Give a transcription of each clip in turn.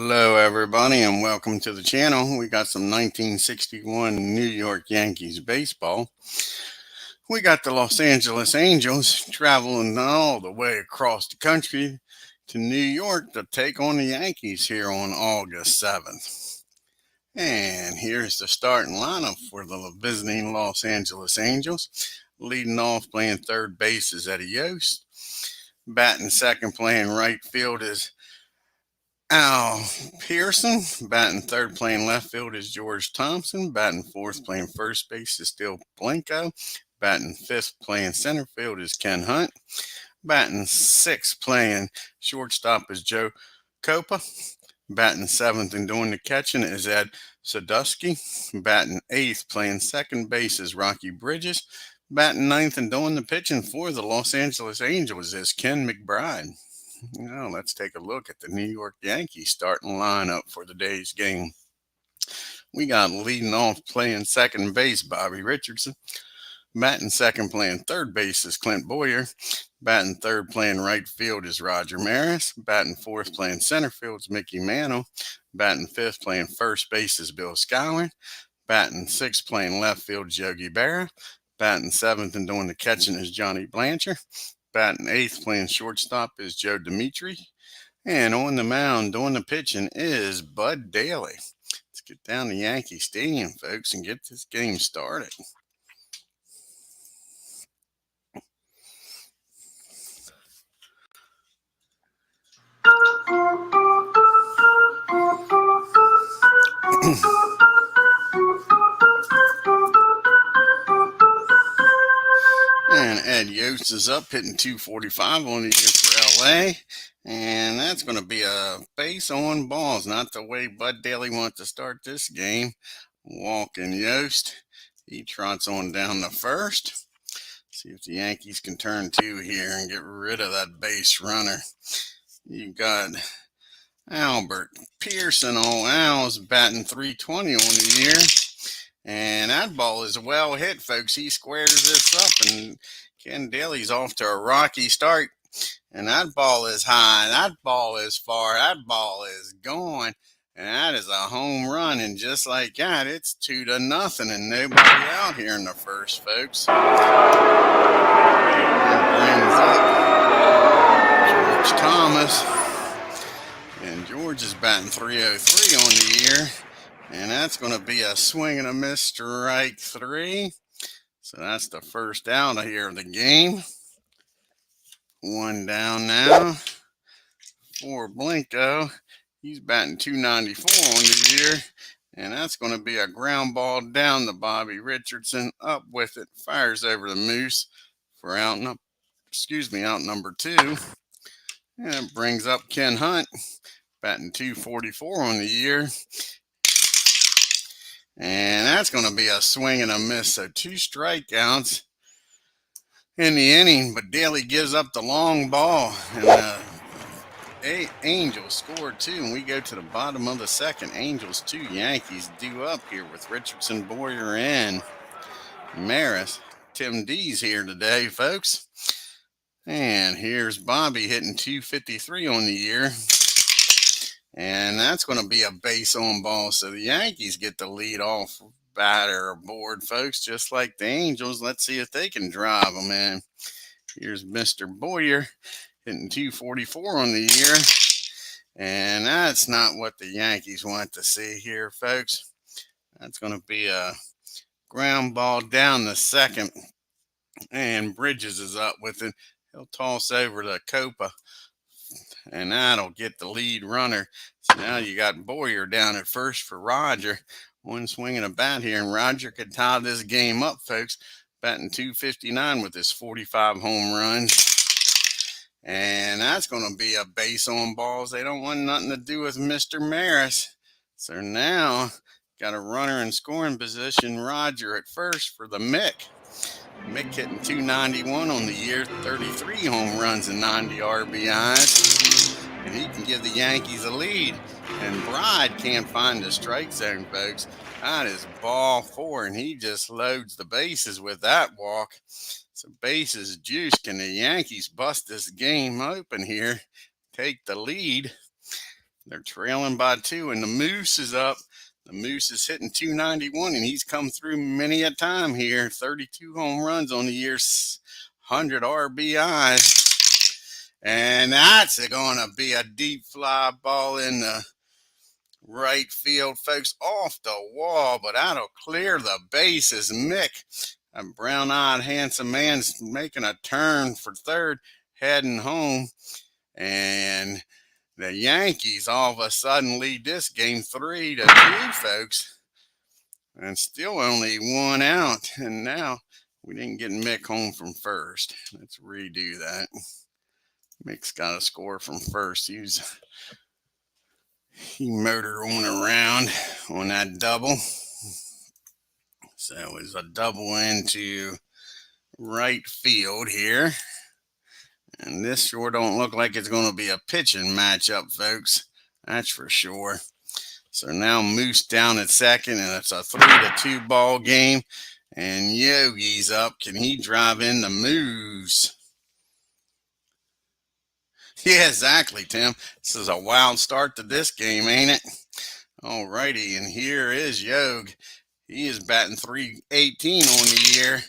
Hello, everybody, and welcome to the channel. We got some 1961 New York Yankees baseball. We got the Los Angeles Angels traveling all the way across the country to New York to take on the Yankees here on August 7th. And here's the starting lineup for the visiting Los Angeles Angels. Leading off playing third base is Eddie Yost. Batting second playing right field is Al Pearson. Batting third playing left field is George Thompson. Batting fourth playing first base is still Blanco. Batting fifth playing center field is Ken Hunt. Batting sixth playing shortstop is Joe Copa. Batting seventh and doing the catching is Ed Sadusky. Batting eighth playing second base is Rocky Bridges. Batting ninth and doing the pitching for the Los Angeles Angels is Ken McBRIDE. Now let's take a look at the New York Yankees starting lineup for the day's game. We got leading off playing second base Bobby Richardson. Batting second playing third base is Clint Boyer. Batting third playing right field is Roger Maris. Batting fourth playing center field is Mickey Mantle. Batting fifth playing first base is Bill Schuyler. Batting sixth playing left field is Yogi Berra. Batting seventh and doing the catching is Johnny Blanchard. Batting eighth playing shortstop is Joe Dimitri. And on the mound doing the pitching is Bud Daly. Let's get down to Yankee Stadium, folks, and get this game started. And Ed Yost is up, hitting .245 on the year for LA. And that's going to be a base on balls, not the way Bud Daly wants to start this game. Walking Yost. He trots on down to first. See if the Yankees can turn two here and get rid of that base runner. You got Albert Pearson. Old Al's batting .320 on the year. And that ball is well hit, folks. He squares this up, and Ken Daly's off to a rocky start. And that ball is high. That ball is far. That ball is gone. And that is a home run. And just like that, it's 2-0, and nobody out here in the first, folks. And brings up George Thomas. And George is batting .303 on the year. And that's going to be a swing and a miss, strike three. So that's the first out of here of the game. One down now for Blanco. He's batting .294 on the year. And that's going to be a ground ball down to Bobby Richardson. Up with it. Fires over the Moose for out number two. And it brings up Ken Hunt. Batting .244 on the year. And that's going to be a swing and a miss. So 2 strikeouts in the inning. But Daly gives up the long ball. And the Angels scored 2. And we go to the bottom of the second. Angels 2, Yankees due up here with Richardson, Boyer, and Maris. Tim D's here today, folks. And here's Bobby hitting .253 on the year. And that's going to be a base on ball. So the Yankees get the lead off batter aboard, folks, just like the Angels. Let's see if they can drive them in. Here's Mr. Boyer hitting .244 on the year. And that's not what the Yankees want to see here, folks. That's going to be a ground ball down the second. And Bridges is up with it. He'll toss over to Copa. And that'll get the lead runner. So now you got Boyer down at first for Roger. One swing and a bat here, and Roger could tie this game up, folks. Batting .259 with his 45 home runs. And that's going to be a base on balls. They don't want nothing to do with Mr. Maris. So now got a runner in scoring position. Roger at first for the Mick. Mick hitting .291 on the year, 33 home runs and 90 RBIs. And he can give the Yankees a lead. And Bride can't find the strike zone, folks. That is ball 4, and he just loads the bases with that walk. So bases juice. Can the Yankees bust this game open here, take the lead? They're trailing by 2, and the Moose is up. The Moose is hitting 291, and he's come through many a time here. 32 home runs on the year, 100 RBIs. And that's going to be a deep fly ball in the right field, folks, off the wall, but that'll clear the bases. Mick, a brown-eyed, handsome man's making a turn for third, heading home. And the Yankees all of a sudden lead this game 3-2, folks. And still only 1 out. And now we didn't get Mick home from first. Let's redo that. Mick's got a score from first. He motored on around on that double. So it was a double into right field here. And this sure don't look like it's going to be a pitching matchup, folks. That's for sure. So now Moose down at second, and it's a 3-2 ball game. And Yogi's up. Can he drive in the Moose? Yeah, exactly, Tim. This is a wild start to this game, ain't it? All righty, and here is Yog. He is batting .318 on the year,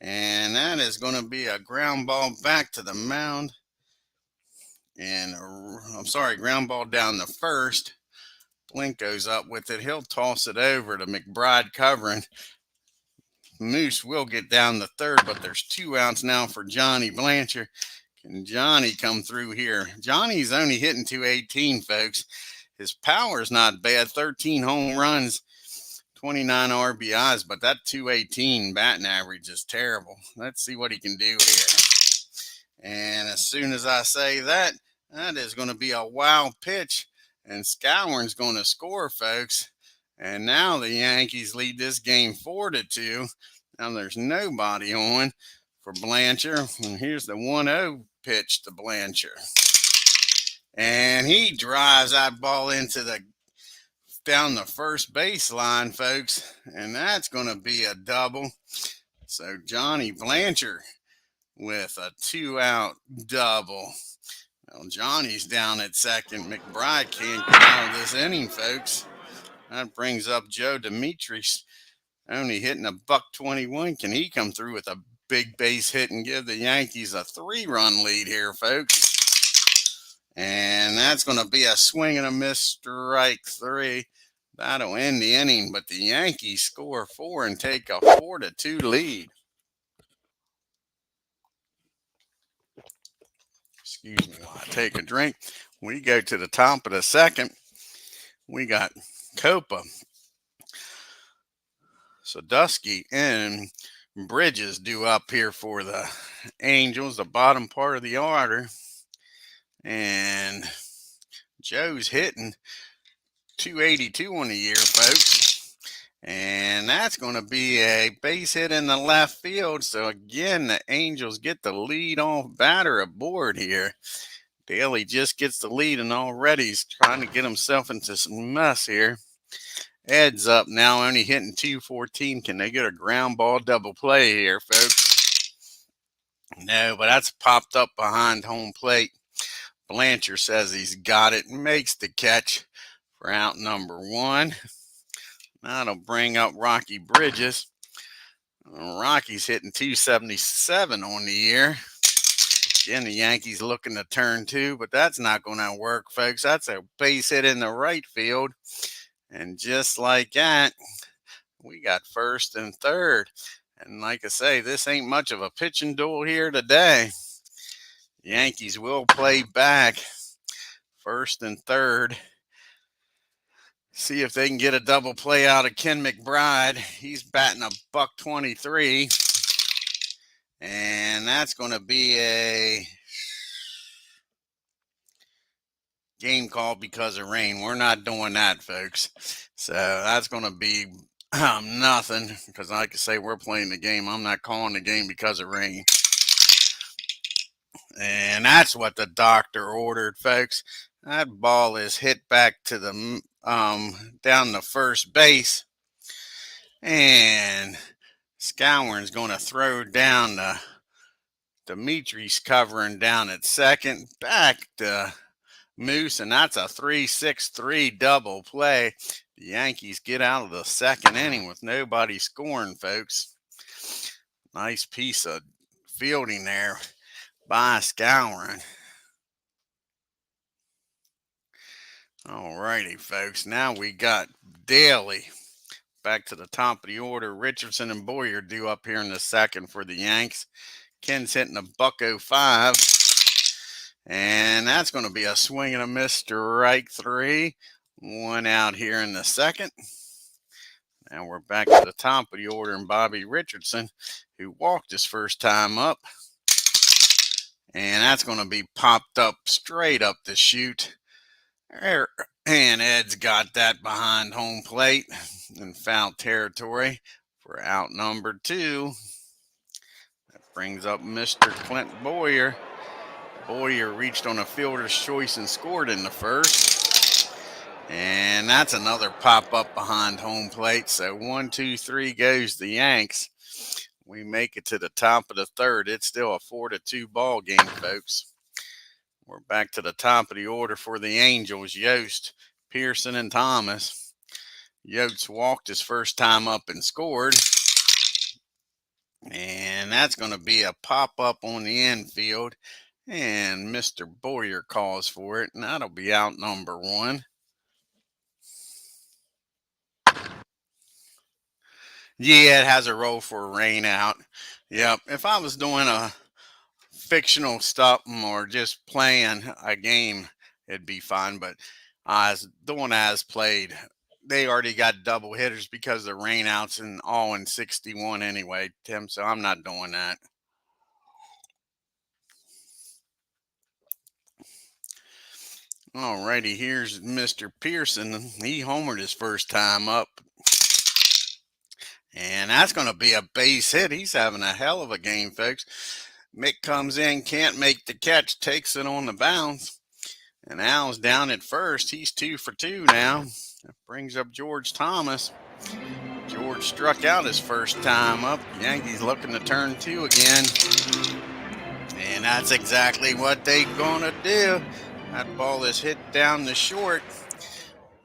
and that is going to be a ground ball back to the mound. And ground ball down the first. Blink goes up with it. He'll toss it over to McBRIDE covering. Moose will get down the third, but there's 2 outs now for Johnny Blanchard. Can Johnny come through here? Johnny's only hitting .218, folks. His power's not bad. 13 home runs, 29 RBIs, but that .218 batting average is terrible. Let's see what he can do here. And as soon as I say that, that is going to be a wild pitch. And Scourin's going to score, folks. And now the Yankees lead this game 4-2. Now there's nobody on for Blanchard. And here's the 1-0 pitch to Blanchard. And he drives that ball down the first baseline, folks. And that's going to be a double. So Johnny Blanchard with a 2-out double. Well, Johnny's down at second. McBRIDE can't get out of this inning, folks. That brings up Joe Demetrius, only hitting a .121. Can he come through with a big base hit and give the Yankees a 3-run lead here, folks? And that's going to be a swing and a miss, strike 3. That'll end the inning, but the Yankees score 4 and take a 4-2 lead. Excuse me while I take a drink. We go to the top of the second. We got Copa, Sadusky, and Bridges due up here for the Angels, the bottom part of the order. And Joe's hitting .282 on the year, folks. And that's going to be a base hit in the left field. So again, the Angels get the lead-off batter aboard here. DALEY just gets the lead, and already he's trying to get himself into some mess here. Ed's up now, only hitting .214. Can they get a ground ball double play here, folks? No, but that's popped up behind home plate. Blanchard says he's got it and makes the catch for out number 1. That'll bring up Rocky Bridges. Rocky's hitting .277 on the year. Again, the Yankees looking to turn 2, but that's not going to work, folks. That's a base hit in the right field. And just like that, we got first and third. And like I say, this ain't much of a pitching duel here today. Yankees will play back first and third. See if they can get a double play out of Ken McBRIDE. He's batting a .123. And that's going to be a game called because of rain. We're not doing that, folks. So that's going to be nothing, because like I say, we're playing the game. I'm not calling the game because of rain. And that's what the doctor ordered, folks. That ball is hit back to the down the first base. And Scourin's going to throw down Demetrius covering down at second. Back to Moose, and that's a 3-6-3 double play. The Yankees get out of the second inning with nobody scoring, folks. Nice piece of fielding there by Scouring. All righty, folks. Now we got DALEY back to the top of the order. Richardson and Boyer due up here in the second for the Yanks. Ken's hitting a .05. And that's going to be a swing and a miss, strike 3. 1 out here in the second. Now we're back to the top of the order, and Bobby Richardson, who walked his first time up. And that's going to be popped up straight up the chute. And Ed's got that behind home plate in foul territory for out number 2. That brings up Mr. Clint Boyer. Boyer reached on a fielder's choice and scored in the first. And that's another pop-up behind home plate. So 1, 2, 3 goes the Yanks. We make it to the top of the third. It's still a 4-2 ball game, folks. We're back to the top of the order for the Angels. Yost, Pearson, and Thomas. Yost walked his first time up and scored. And that's going to be a pop-up on the infield. And Mr. Boyer calls for it, and that'll be out number 1. Yeah, it has a roll for a rain out. Yep, if I was doing a fictional stuff or just playing a game, it'd be fine. But as doing as played, they already got double hitters because of rain outs and all in 61 anyway, Tim, so I'm not doing that. Alrighty, here's Mr. Pearson. He homered his first time up. And that's going to be a base hit. He's having a hell of a game, folks. Mick comes in, can't make the catch, takes it on the bounce. And Al's down at first. He's 2 for 2 now. That brings up George Thomas. George struck out his first time up. Yankees looking to turn 2 again. And that's exactly what they're going to do. That ball is hit down the short.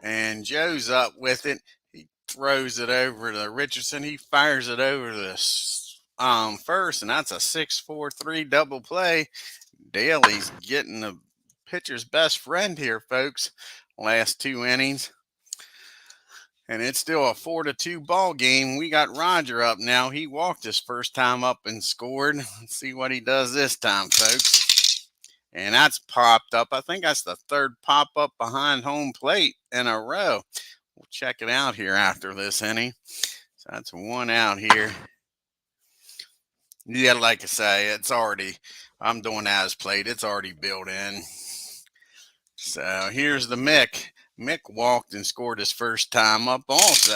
And Joe's up with it. He throws it over to Richardson. He fires it over to the first, and that's a 6-4-3 double play. DALEY's getting the pitcher's best friend here, folks. Last 2 innings. And it's still a 4-2 ball game. We got Roger up now. He walked his first time up and scored. Let's see what he does this time, folks. And that's popped up. I think that's the 3rd pop-up behind home plate in a row. We'll check it out here after this inning. So that's 1 out here. Yeah, like I say, it's already, I'm doing as played. It's already built in. So here's the Mick. Mick walked and scored his first time up also.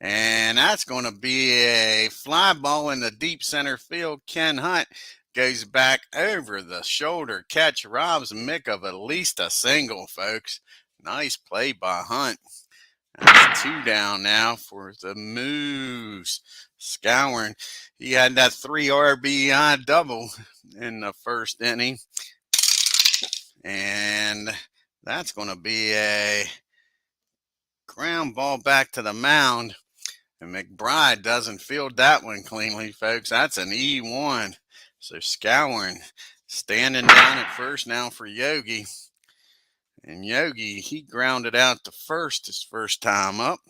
And that's going to be a fly ball in the deep center field. Ken Hunt goes back over the shoulder. Catch robs Mick of at least a single, folks. Nice play by Hunt. That's 2 down now for the Moose. Scouring. He had that 3 RBI double in the first inning. And that's going to be a ground ball back to the mound. And McBRIDE doesn't field that one cleanly, folks. That's an E1. So Scouring standing down at first now for Yogi. And Yogi, he grounded out to first his first time up.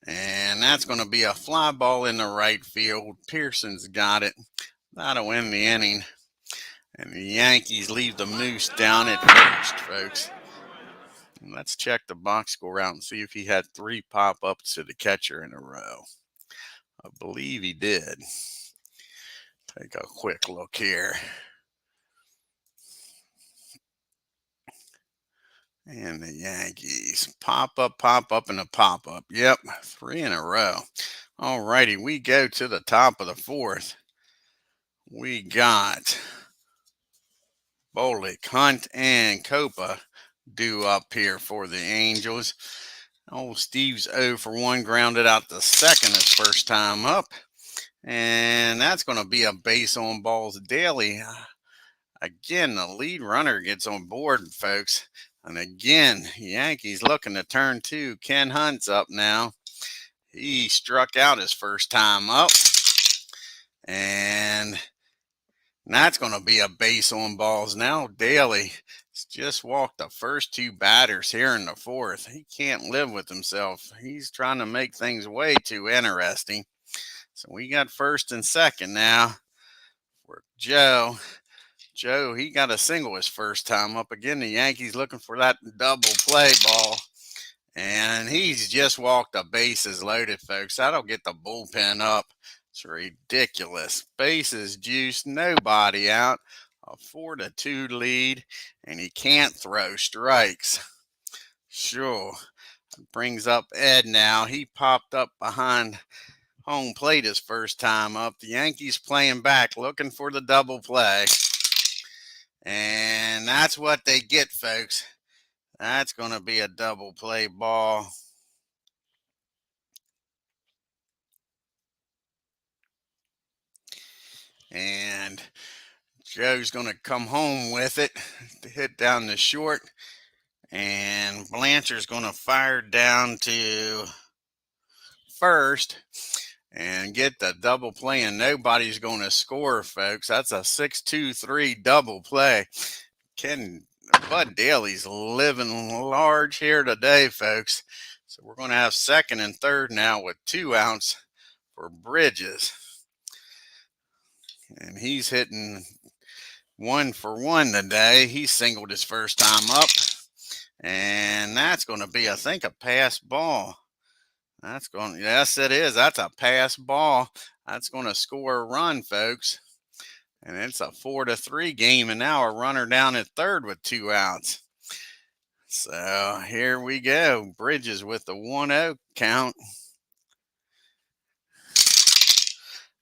And that's going to be a fly ball in the right field. Pearson's got it. That'll win the inning. And the Yankees leave the Moose down at first, folks. And let's check the box score out and see if he had 3 pop-ups to the catcher in a row. I believe he did. Take a quick look here. And the Yankees pop up, and a pop-up. Yep, 3 in a row. All righty, we go to the top of the 4th. We got Bolick, Hunt, and Copa due up here for the Angels. Old Steve's 0 for 1, grounded out the second his first time up. And that's going to be a base on balls. DALEY Again, the lead runner gets on board, folks. And again, Yankees looking to turn two. Ken Hunt's up now. He struck out his first time up. And that's going to be a base on balls now. Daley just walked the first two batters here in the fourth. He can't live with himself. He's trying to make things way too interesting. So we got first and second now for Joe. Joe, he got a single his first time up. Again, the Yankees looking for that double play ball. And he's just walked the bases loaded, folks. That'll get the bullpen up. It's ridiculous. Bases juiced, nobody out. A 4-2 lead, and he can't throw strikes. Sure. Brings up Ed now. He popped up behind home plate his first time up. The Yankees playing back, looking for the double play. And that's what they get, folks. That's going to be a double play ball. And Joe's going to come home with it to hit down the short. And Blanchard's going to fire down to first and get the double play. And nobody's going to score, folks. That's a 6-2-3 double play. Bud Daley's living large here today, folks. So we're going to have second and third now with 2 outs for Bridges. And he's hitting 1 for 1 today. He singled his first time up. And that's going to be, I think, a pass ball. Yes, it is. That's a pass ball. That's going to score a run, folks. And it's a 4-3 game, and now a runner down at third with 2 outs. So here we go. Bridges with the 1-0 count.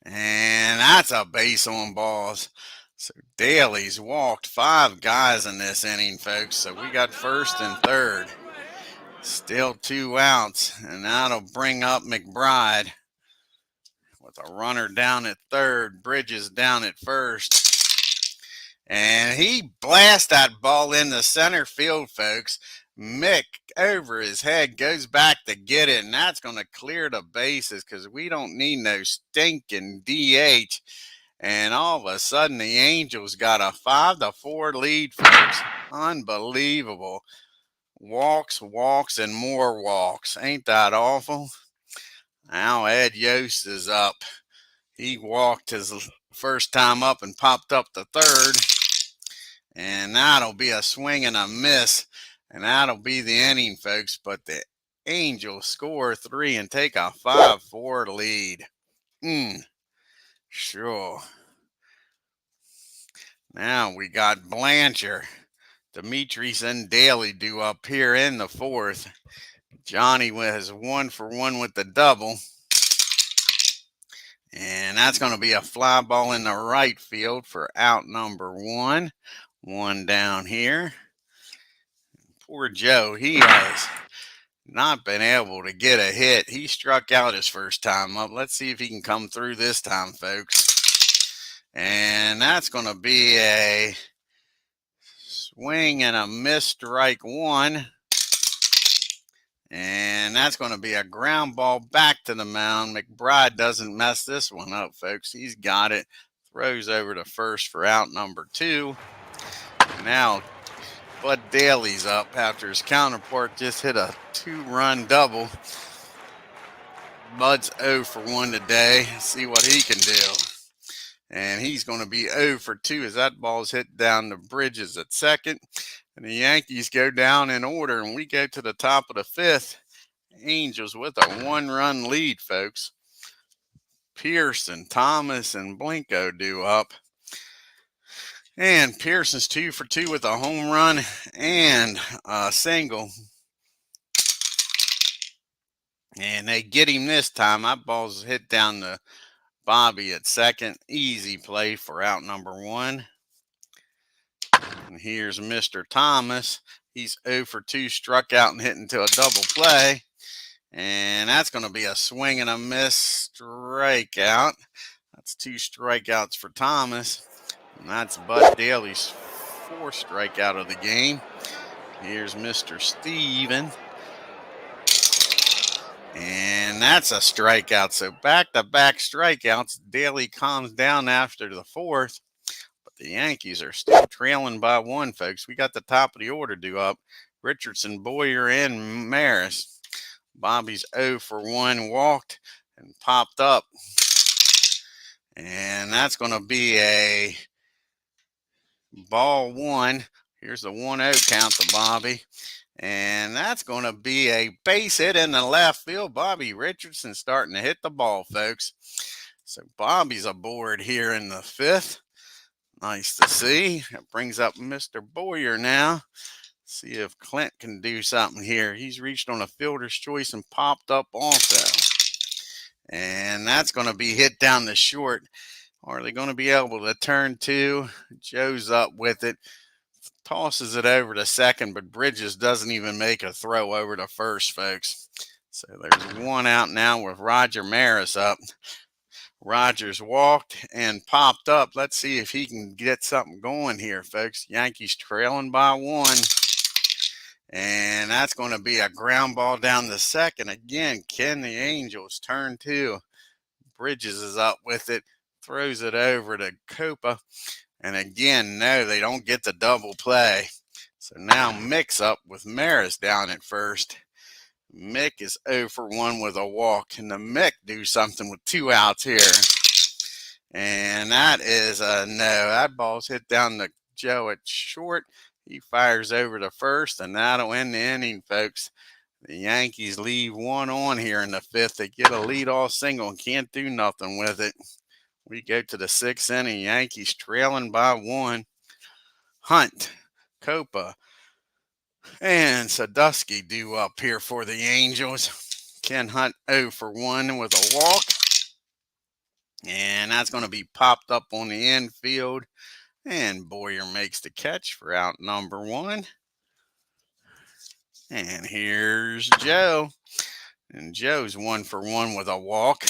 And that's a base on balls. So Daley's walked 5 guys in this inning, folks. So we got first and third. Still 2 outs, and that'll bring up McBRIDE with a runner down at third, Bridges down at first. And he blasts that ball in the center field, folks. Mick, over his head, goes back to get it, and that's going to clear the bases because we don't need no stinking DH. And all of a sudden, the Angels got a 5-4 lead, folks. Unbelievable. Walks, and more walks. Ain't that awful? Now Ed Yost is up. He walked his first time up and popped up the third. And that'll be a swing and a miss. And that'll be the inning, folks. But the Angels score 3 and take a 5-4 lead. Sure. Now we got Blanchard, Demetrius, and Daley due up here in the fourth. Johnny has 1 for 1 with the double. And that's going to be a fly ball in the right field for out number 1. 1 down here. Poor Joe, he has not been able to get a hit. He struck out his first time up. Let's see if he can come through this time, folks. And that's going to be a swing and a miss, strike 1. And that's going to be a ground ball back to the mound. McBRIDE doesn't mess this one up, folks. He's got it. Throws over to first for out number 2. Now Bud Daley's up after his counterpart just hit a 2-run double. Bud's 0 for 1 today. See what he can do. And he's going to be 0 for 2 as that ball's hit down to Bridges at second. And the Yankees go down in order, and we go to the top of the 5th. Angels with a 1-run lead, folks. Pearson, Thomas, and Blanco due up. And Pearson's 2 for 2 with a home run and a single. And they get him this time. That ball's hit down to Bobby at second. Easy play for out number 1. And here's Mr. Thomas. He's 0 for 2, struck out and hit into a double play. And that's going to be a swing and a miss, strikeout. That's 2 strikeouts for Thomas. And that's Bud Daly's 4th strikeout of the game. Here's Mr. Steven. And that's a strikeout. So back-to-back strikeouts. Daly calms down after the 4th. But the Yankees are still trailing by 1, folks. We got the top of the order due up. Richardson, Boyer, and Maris. Bobby's 0 for 1, walked and popped up. And that's going to be a ball 1. Here's the 1-0 count to Bobby. And that's going to be a base hit in the left field. Bobby Richardson starting to hit the ball, folks. So Bobby's aboard here in the 5th. Nice to see. That brings up Mr. Boyer now. See if Clint can do something here. He's reached on a fielder's choice and popped up also. And that's going to be hit down the short. Are they going to be able to turn 2? Joe's up with it. Tosses it over to second, but Bridges doesn't even make a throw over to first, folks. So there's 1 out now with Roger Maris up. Rogers walked and popped up. Let's see if he can get something going here, folks. Yankees trailing by 1. And that's going to be a ground ball down the second. Again, can the Angels turn 2? Bridges is up with it. Throws it over to Copa. And again, no, they don't get the double play. So now Mick's up with Maris down at first. Mick is 0 for 1 with a walk. Can the Mick do something with 2 outs here? And that is a no. That ball's hit down to Joe at short. He fires over to first, and that'll end the inning, folks. The Yankees leave 1 on here in the 5th. They get a leadoff single and can't do nothing with it. We go to the 6th inning. Yankees trailing by 1. Hunt, Copa, and Sadusky due up here for the Angels. Ken Hunt 0 for 1 with a walk. And that's going to be popped up on the infield. And Boyer makes the catch for out number 1. And here's Joe. And Joe's 1 for 1 with a walk.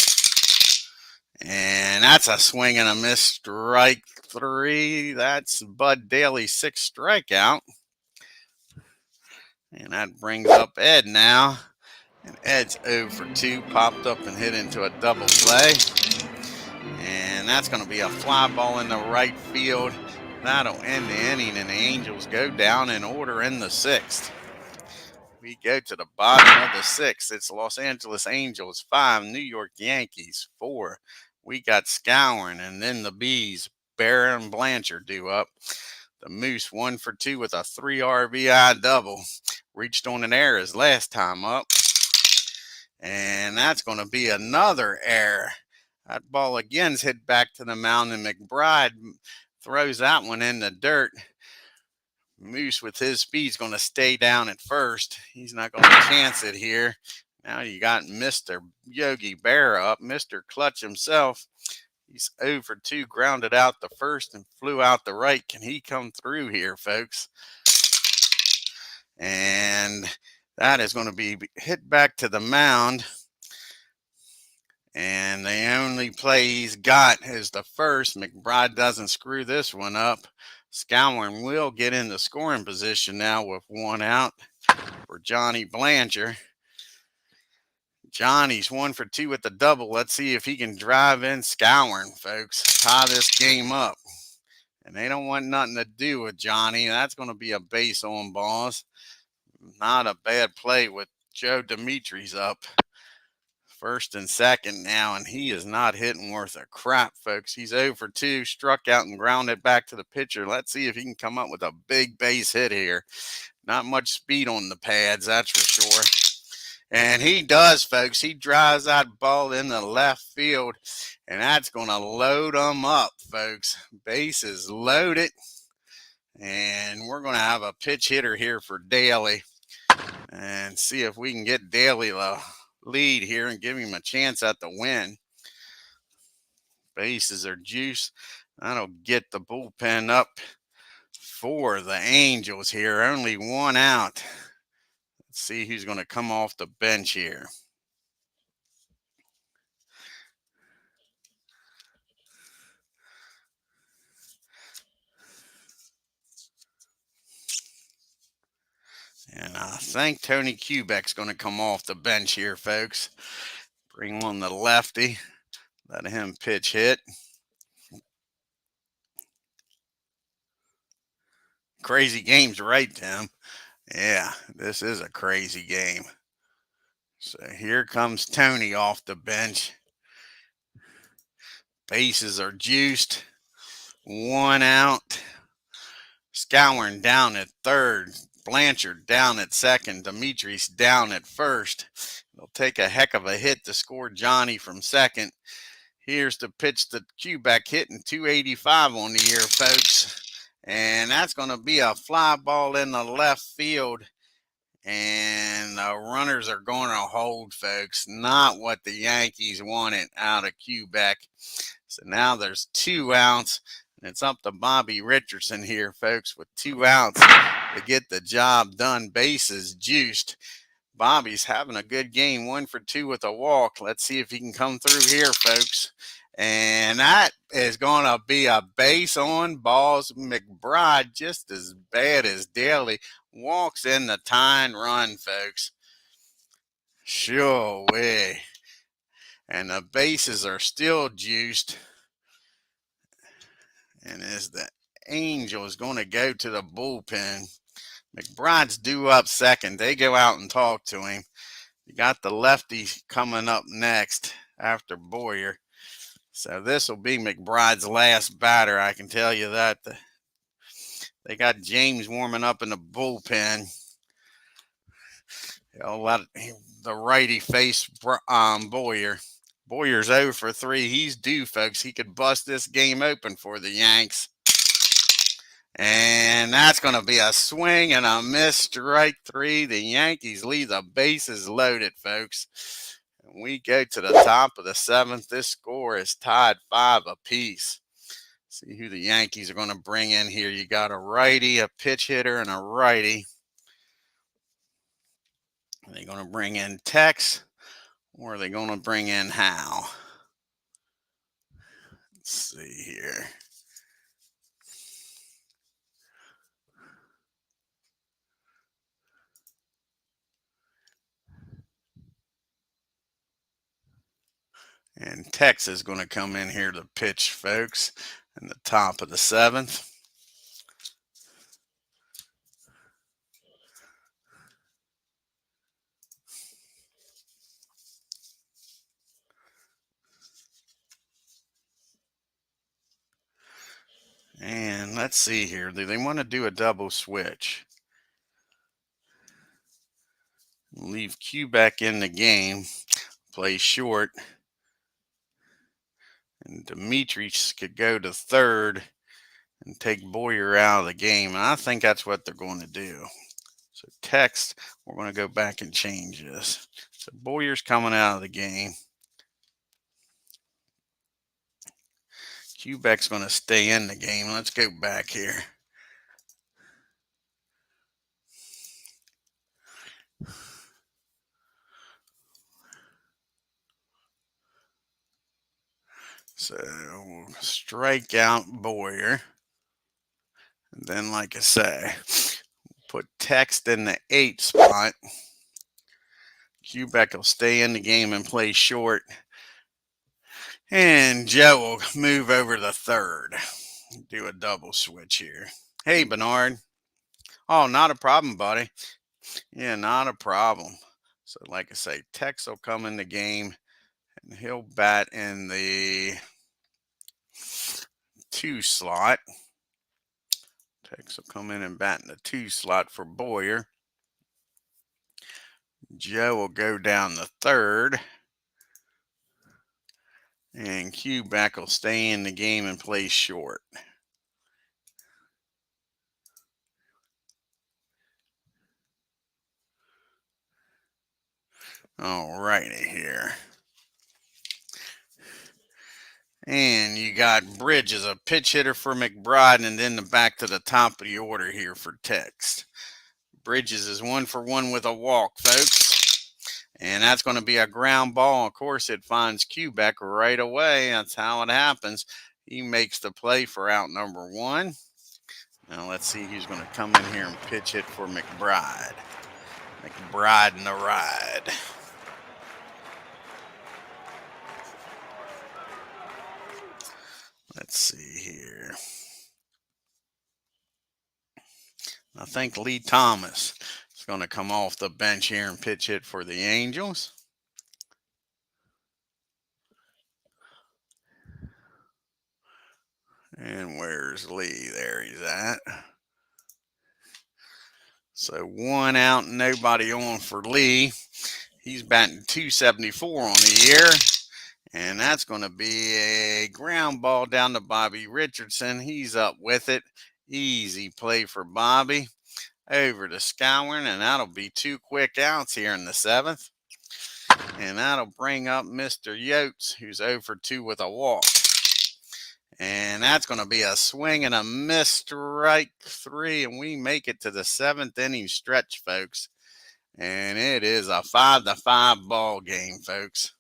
And that's a swing and a miss, strike 3. That's Bud Daly's 6th strikeout. And that brings up Ed now. And Ed's 0 for 2, popped up and hit into a double play. And that's going to be a fly ball in the right field. That'll end the inning, and the Angels go down in order in the 6th. We go to the bottom of the 6th. It's Los Angeles Angels 5, New York Yankees 4. We got Scouring, and then the Bees, Bear and Blanchard due up. The Moose 1 for 2 with a 3 RBI double. Reached on an error his last time up. And that's going to be another error. That ball again is hit back to the mound, and McBRIDE throws that one in the dirt. Moose with his speed is going to stay down at first. He's not going to chance it here. Now you got Mr. Yogi Berra up, Mr. Clutch himself. He's 0 for 2, grounded out the first and flew out the right. Can he come through here, folks? And that is going to be hit back to the mound. And the only play he's got is the first. McBRIDE doesn't screw this one up. Scouring will get in the scoring position now with 1 out for Johnny Blanchard. Johnny's 1 for 2 with the double. Let's see if he can drive in Scouring, folks. Tie this game up. And they don't want nothing to do with Johnny. That's going to be a base on balls. Not a bad play with Joe Dimitri's up. First and second now, and he is not hitting worth a crap, folks. He's 0 for 2, struck out and grounded back to the pitcher. Let's see if he can come up with a big base hit here. Not much speed on the pads, that's for sure. And he does, folks. He drives that ball in the left field, and that's going to load them up, folks. Base is loaded, and we're going to have a pitch hitter here for Daly and see if we can get Daly the lead here and give him a chance at the win. Bases are juice. That'll get the bullpen up for the Angels here. Only 1 out. Let's see who's going to come off the bench here. think Tony Kubek's going to come off the bench here, folks. Bring on the lefty. Let him pitch hit. Crazy games, right, Tim? Yeah, this is a crazy game. So here comes Tony off the bench. Bases are juiced. 1 out. Scourin down at third. Blanchard down at second. Demetrius down at first. It'll take a heck of a hit to score Johnny from second. Here's the pitch that Kubek hitting 285 on the year, folks. And that's going to be a fly ball in the left field. And the runners are going to hold, folks. Not what the Yankees wanted out of Kubek. So now there's 2 outs. And it's up to Bobby Richardson here, folks, with 2 outs to get the job done. Bases juiced. Bobby's having a good game, 1 for 2 with a walk. Let's see if he can come through here, folks. And that is going to be a base on balls. McBRIDE, just as bad as DALEY, walks in the tying run, folks. Sure way. And the bases are still juiced. And as the Angel is going to go to the bullpen, McBride's due up second. They go out and talk to him. You got the lefty coming up next after Boyer. So this will be McBride's last batter. I can tell you that. They got James warming up in the bullpen. They'll let the righty face Boyer. Boyer's 0 for 3. He's due, folks. He could bust this game open for the Yanks. And that's going to be a swing and a miss, strike 3. The Yankees leave the bases loaded, folks. And we go to the top of the 7th. This score is tied 5 apiece. See who the Yankees are going to bring in here. You got a righty, a pitch hitter, and a righty. Are they going to bring in Tex, or are they going to bring in Howe? Let's see here. And Tex is going to come in here to pitch, folks, in the top of the 7th. And let's see here. Do they want to do a double switch? Leave Kubek in the game, play short. And Demetrius could go to third and take Boyer out of the game. And I think that's what they're going to do. So Tex, we're going to go back and change this. So Boyer's coming out of the game. Kubek's going to stay in the game. Let's go back here. So we'll strike out Boyer. And then, like I say, put Tex in the 8th spot. Kubek will stay in the game and play short. And Joe will move over to third. Do a double switch here. Hey, Bernard. Oh, not a problem, buddy. Yeah, not a problem. So, like I say, Tex will come in the game, and he'll bat in the 2 slot. Tex will come in and bat in the 2 slot for Boyer. Joe will go down the third. And Kubek will stay in the game and play short. All righty here. And you got Bridges, a pitch hitter for McBRIDE, and then back to the top of the order here for Tex. Bridges is 1 for 1 with a walk, folks. And that's going to be a ground ball. Of course, it finds Kubek right away. That's how it happens. He makes the play for out number 1. Now let's see who's going to come in here and pitch it for McBRIDE. McBRIDE in the ride. Let's see here. I think Lee Thomas is going to come off the bench here and pitch hit for the Angels. And where's Lee? There he's at. So 1 out, nobody on for Lee. He's batting .274 on the year. And that's going to be a ground ball down to Bobby Richardson. He's up with it. Easy play for Bobby. Over to Scourin, and that'll be 2 quick outs here in the 7th. And that'll bring up Mr. Yotes, who's 0 for 2 with a walk. And that's going to be a swing and a miss, strike 3, and we make it to the 7th inning stretch, folks. And it is a 5-5 ball game, folks.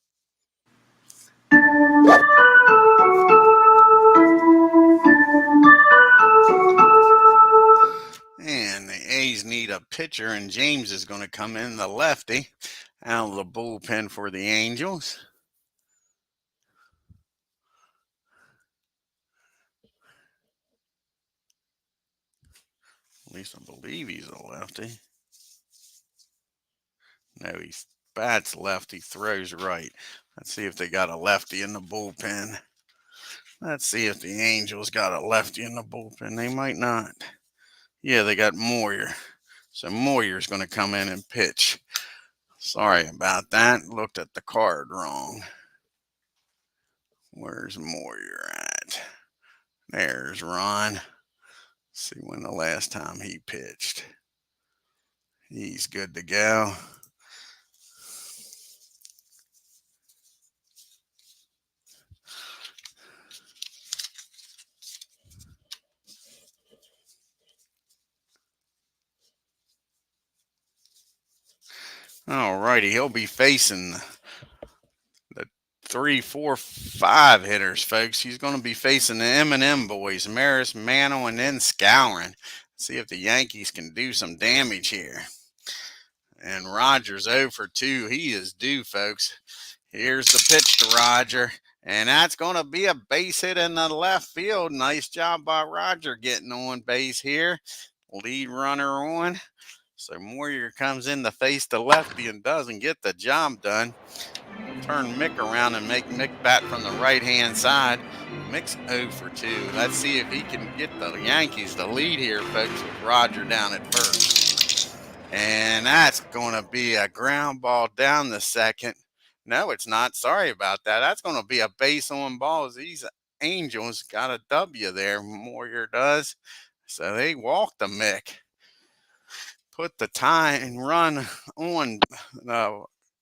And the A's need a pitcher, and James is going to come in, the lefty, out of the bullpen for the Angels. At least I believe he's a lefty. No, he bats left, he throws right. Let's see if they got a lefty in the bullpen. Let's see if the Angels got a lefty in the bullpen. They might not. Yeah, they got Moyer. So Moyer's going to come in and pitch. Sorry about that. Looked at the card wrong. Where's Moyer at? There's Ron. See when the last time he pitched. He's good to go. All righty, he'll be facing the 3, 4, 5 hitters, folks. He's going to be facing the M&M boys, Maris, Mano, and then Scourin. See if the Yankees can do some damage here. And Rogers 0 for 2. He is due, folks. Here's the pitch to Roger. And that's going to be a base hit in the left field. Nice job by Roger getting on base here. Lead runner on. So Moyer comes in to face the lefty and doesn't get the job done. We'll turn Mick around and make Mick bat from the right-hand side. Mick's 0 for 2. Let's see if he can get the Yankees the lead here, folks, with Roger down at first. And that's going to be a ground ball down the second. No, it's not. Sorry about that. That's going to be a base on balls. These Angels got a W there. Moyer does. So they walked the Mick. Put the tying run on,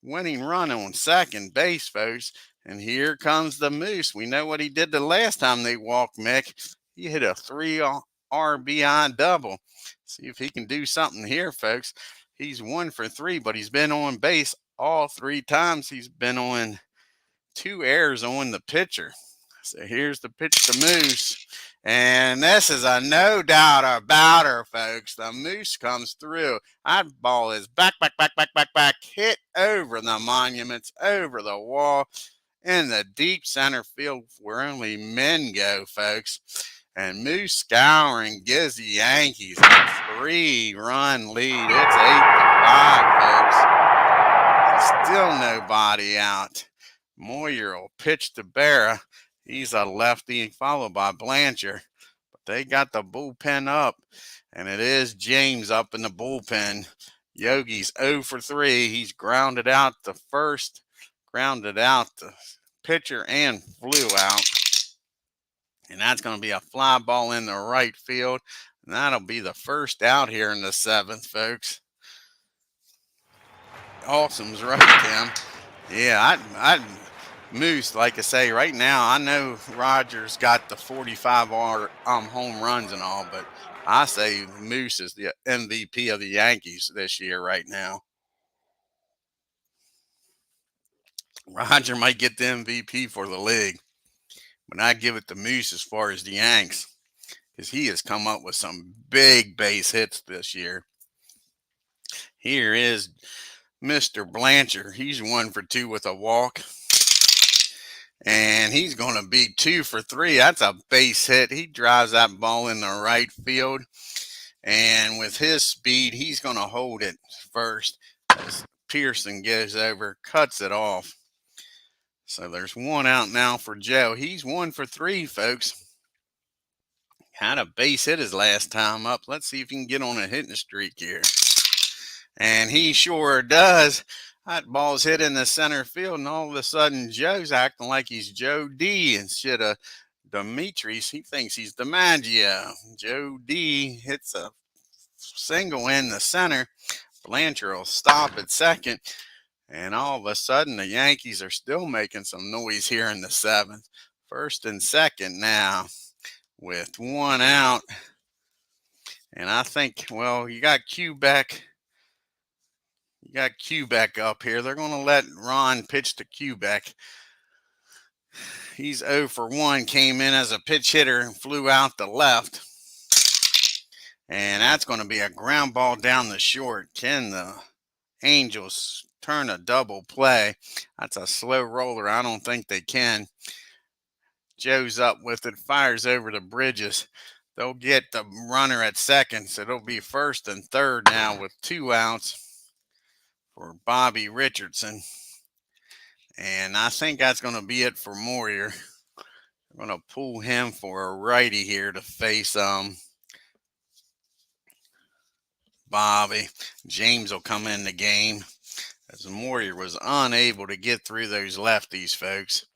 winning run on second base, folks. And here comes the Moose. We know what he did the last time they walked Mick. He hit a 3 RBI double. See if he can do something here, folks. He's 1 for 3, but he's been on base all 3 times. He's been on 2 errors on the pitcher. So here's the pitch to Moose. And this is a no doubt about her, folks. The Moose comes through. That ball is back, hit over the monuments, over the wall, in the deep center field where only men go, folks. And Moose Scourin gives the Yankees a 3-run lead. It's 8-5, folks. And still nobody out. Moyer will pitch to Berra. He's a lefty, followed by Blanchard. But they got the bullpen up, and it is James up in the bullpen. Yogi's 0 for 3. He's grounded out the first, grounded out the pitcher, and flew out. And that's going to be a fly ball in the right field. And that'll be the first out here in the 7th, folks. Awesome's right, Tim. Yeah, I Moose, like I say, right now, I know Rogers got the 45 home runs and all, but I say Moose is the MVP of the Yankees this year right now. Roger might get the MVP for the league, but I give it to Moose as far as the Yanks, because he has come up with some big base hits this year. Here is Mr. Blanchard. He's 1 for 2 with a walk. And he's going to be 2 for 3. That's a base hit. He drives that ball in the right field. And with his speed, he's going to hold it first as Pearson goes over, cuts it off. So there's 1 out now for Joe. He's 1 for 3, folks. Had a base hit his last time up. Let's see if he can get on a hitting streak here. And he sure does. That ball's hit in the center field, and all of a sudden Joe's acting like he's Joe D instead of Demetrius. He thinks he's DiMaggio. Joe D hits a single in the center. Blanchard will stop at second. And all of a sudden, the Yankees are still making some noise here in the 7th. First and second now with 1 out. And I think, well, you got Q back. You got Q back up here. They're going to let Ron pitch to Q back. He's 0 for 1, came in as a pitch hitter and flew out the left. And that's going to be a ground ball down the short. Can the Angels turn a double play? That's a slow roller. I don't think they can. Joe's up with it, fires over to Bridges. They'll get the runner at second, so it'll be first and third now with 2 outs for Bobby Richardson. And I think that's going to be it for Moyer. We're going to pull him for a righty here to face Bobby. James will come in the game as Moyer was unable to get through those lefties, folks.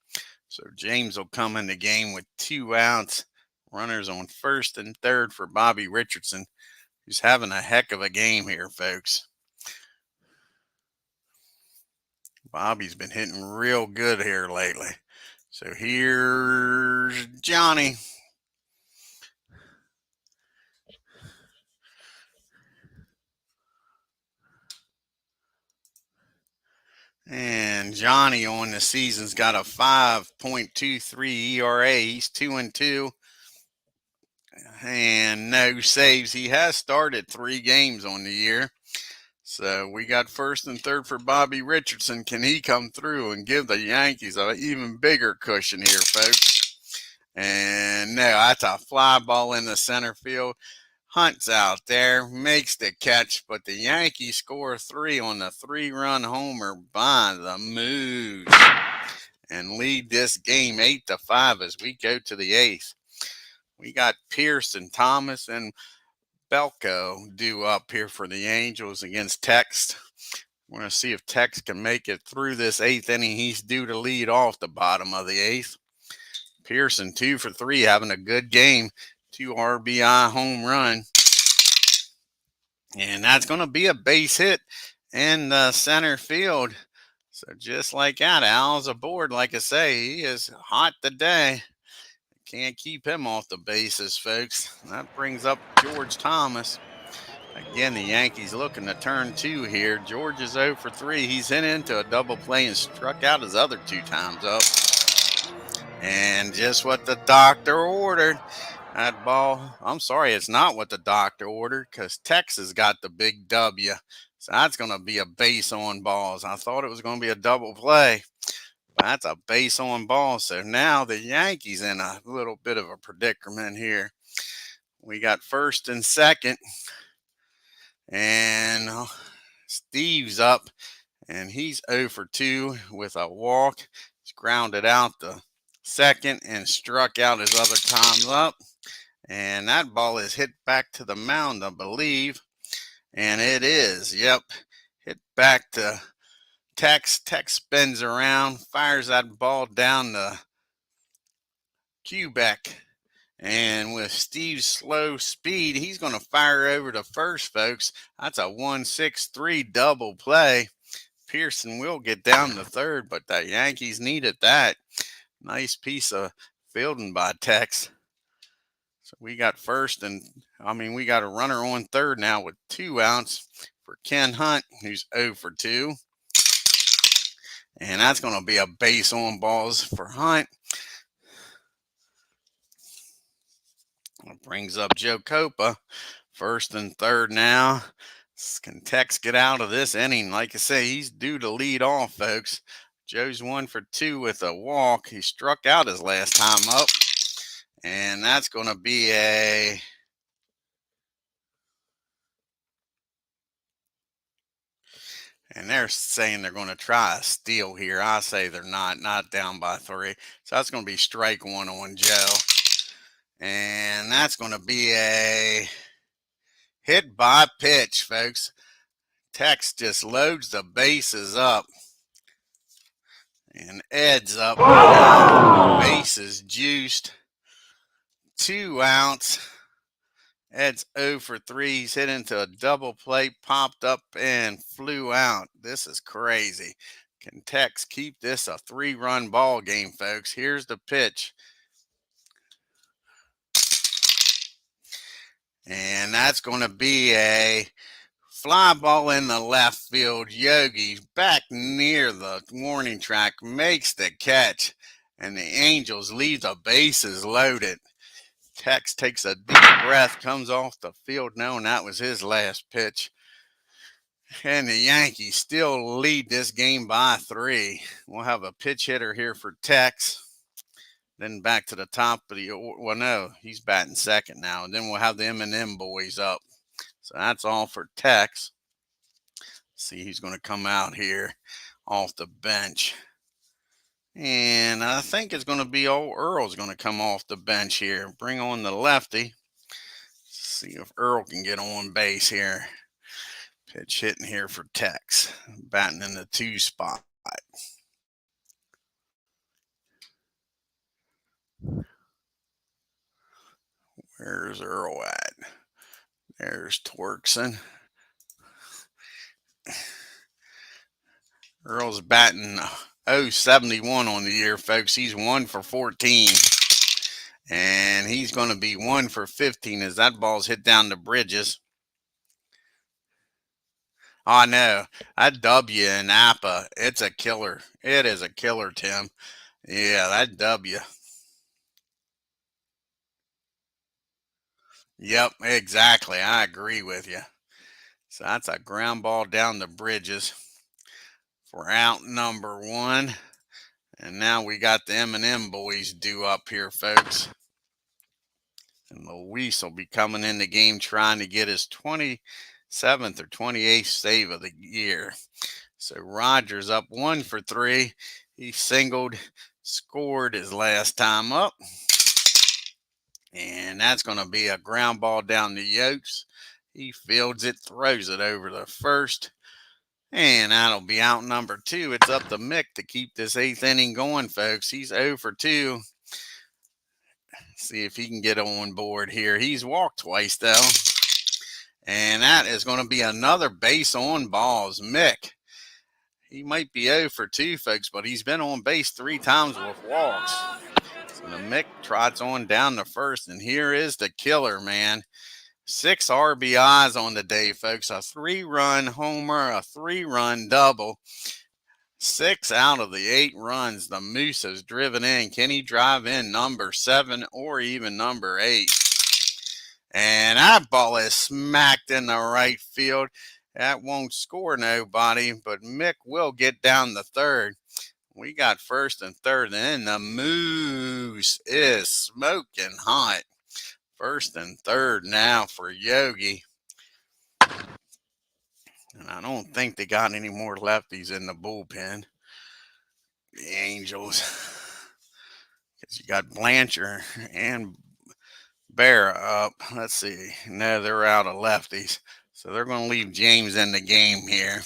So James will come in the game with 2 outs. Runners on first and third for Bobby Richardson, who's having a heck of a game here, folks. Bobby's been hitting real good here lately. So here's Johnny. And Johnny on the season's got a 5.23 ERA. He's 2-2. And no saves. He has started 3 games on the year. So we got first and third for Bobby Richardson. Can he come through and give the Yankees an even bigger cushion here, folks? And no, that's a fly ball in the center field. Hunt's out there, makes the catch, but the Yankees score 3 on the 3-run homer by the Moose and lead this game 8-5 as we go to the 8th. We got Pearson, Thomas, and Belko due up here for the Angels against Tex. We're going to see if Tex can make it through this 8th inning. He's due to lead off the bottom of the 8th. Pearson 2 for 3, having a good game. 2 RBI home run. And that's going to be a base hit in the center field. So just like that, Al's aboard. Like I say, he is hot today. Can't keep him off the bases, folks. That brings up George Thomas. Again, the Yankees looking to turn 2 here. George is 0 for 3. He's hit into a double play and struck out his other 2 times up. And just what the doctor ordered. That ball, I'm sorry, it's not what the doctor ordered because Texas got the big W. So that's going to be a base on balls. I thought it was going to be a double play. But that's a base on ball. So now the Yankees in a little bit of a predicament here. We got first and second. And Steve's up. And he's 0 for 2 with a walk. He's grounded out the second and struck out his other times up. And that ball is hit back to the mound, I believe. And it is, yep, hit back to Tex. Tex spins around, fires that ball down the Quebec. And with Steve's slow speed, he's going to fire over to first, folks. That's a 1-6-3 double play. Pearson will get down to third, but the Yankees needed that. Nice piece of fielding by Tex. So we got we got a runner on third now with 2 outs for Ken Hunt, who's 0 for 2. And that's going to be a base on balls for Hunt. That brings up Joe Copa, first and third now. Can Tex get out of this inning? Like I say, he's due to lead off, folks. Joe's 1 for 2 with a walk. He struck out his last time up. And that's going to be a and they're saying they're going to try a steal here. I say they're not down by 3. So that's going to be strike 1 on Joe. And that's going to be a hit by pitch, folks. Tex just loads the bases up. And Ed's up now. Bases juiced. 2 outs. Ed's 0 for 3. He's hit into a double play, popped up, and flew out. This is crazy. Can Tex keep this a 3-run ball game, folks? Here's the pitch. And that's going to be a fly ball in the left field. Yogi back near the warning track makes the catch. And the Angels leave the bases loaded. Tex takes a deep breath, comes off the field knowing that was his last pitch. And the Yankees still lead this game by 3. We'll have a pitch hitter here for Tex. Then back to the top of the, well, no, he's batting second now. And then we'll have the M&M boys up. So that's all for Tex. See, he's going to come out here off the bench. And I think it's going to be old Earl's going to come off the bench here. Bring on the lefty. See if Earl can get on base here. Pitch hitting here for Tex. Batting in the 2 spot. Where's Earl at? There's Twerkson. Earl's batting .071 on the year, folks. He's 1 for 14. And he's going to be 1 for 15 as that ball's hit down the bridges. Oh, no. That W in Apba, it's a killer. It is a killer, Tim. Yeah, that W. Yep, exactly. I agree with you. So that's a ground ball down the bridges for out number 1. And now we got the M&M boys due up here, folks. And Luis will be coming in the game trying to get his 27th or 28th save of the year. So Rogers up 1 for 3. He singled, scored his last time up. And that's going to be a ground ball down the Yokes. He fields it, throws it over the first. And that'll be out number 2. It's up to Mick to keep this 8th inning going, folks. He's 0 for 2. See if he can get on board here. He's walked twice, though. And that is going to be another base on balls. Mick, he might be 0 for 2, folks, but he's been on base 3 times with walks. So the Mick trots on down the first, and here is the killer, man. 6 RBIs on the day, folks. A 3-run homer, a 3-run double. 6 out of the 8 runs the Moose has driven in. Can he drive in number 7 or even number 8? And that ball is smacked in the right field. That won't score nobody, but Mick will get down the third. We got first and third, and the Moose is smoking hot. First and third now for Yogi. And I don't think they got any more lefties in the bullpen. The Angels. Because you got Blanchard and Bear up. Let's see. No, they're out of lefties. So they're going to leave James in the game here.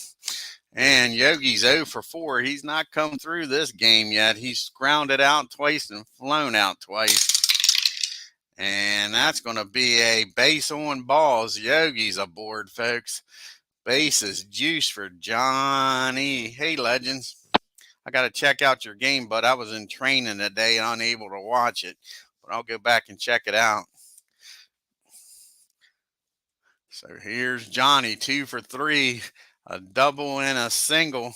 And Yogi's 0 for 4. He's not come through this game yet. He's grounded out twice and flown out twice. And that's going to be a base on balls. Yogi's aboard, folks. Base is juice for Johnny. Hey, Legends. I got to check out your game, but I was in training today and unable to watch it. But I'll go back and check it out. So here's Johnny, 2 for 3. A double and a single.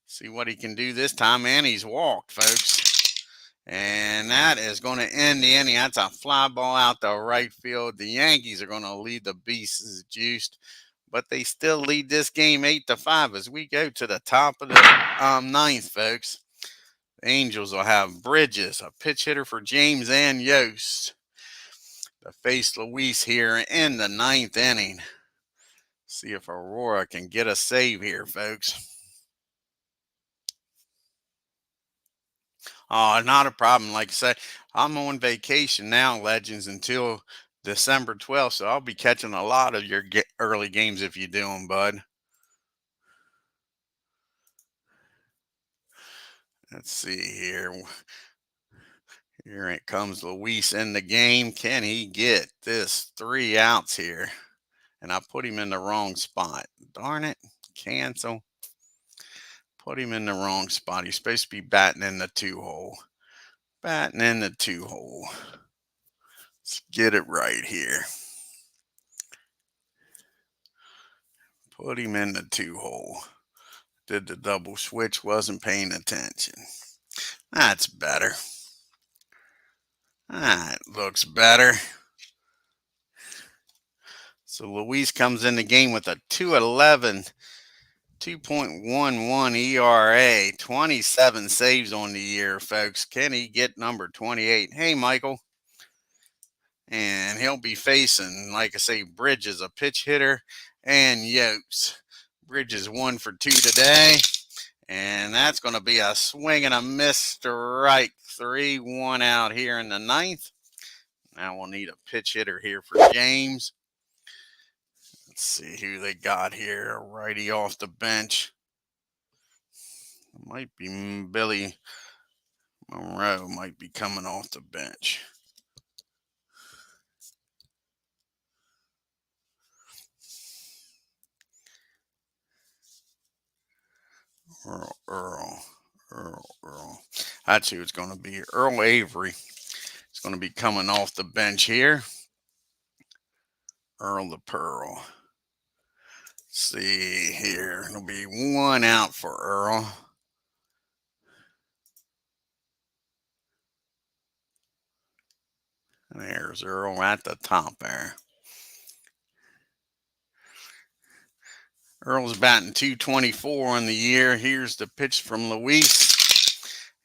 See what he can do this time. And he's walked, folks. And that is going to end the inning. That's a fly ball out the right field. The Yankees are going to lead the Beasts juiced but they still lead this game 8-5 as we go to the top of the ninth, folks. The Angels will have Bridges, a pitch hitter for James and Yost, to face Luis here in the ninth inning. See if Aurora can get a save here, folks. Oh, not a problem. Like I said, I'm on vacation now, Legends, until December 12th, so I'll be catching a lot of your early games if you do them, bud. Let's see here. Here it comes Luis in the game. Can he get this 3 outs here? And I put him in the wrong spot. Darn it. Cancel. Put him in the wrong spot. He's supposed to be batting in the 2-hole. Batting in the 2-hole. Let's get it right here. Put him in the 2-hole. Did the double switch, wasn't paying attention. That's better. That looks better. So Luis comes in the game with a 2.11, 2.11 ERA, 27 saves on the year, folks. Can he get number 28? Hey, Michael. And he'll be facing, like I say, Bridges, a pitch hitter, and Yost. Bridges 1 for 2 today. And that's going to be a swing and a miss strike. 3-1 out here in the ninth. Now we'll need a pitch hitter here for James. Let's see who they got here. A righty off the bench. Might be Billy Monroe might be coming off the bench. Earl. That's who it's going to be. Earl Avery is going to be coming off the bench here. Earl the Pearl. Let's see here. It'll be 1 out for Earl. There's Earl at the top there. Earl's batting 224 on the year. Here's the pitch from Luis.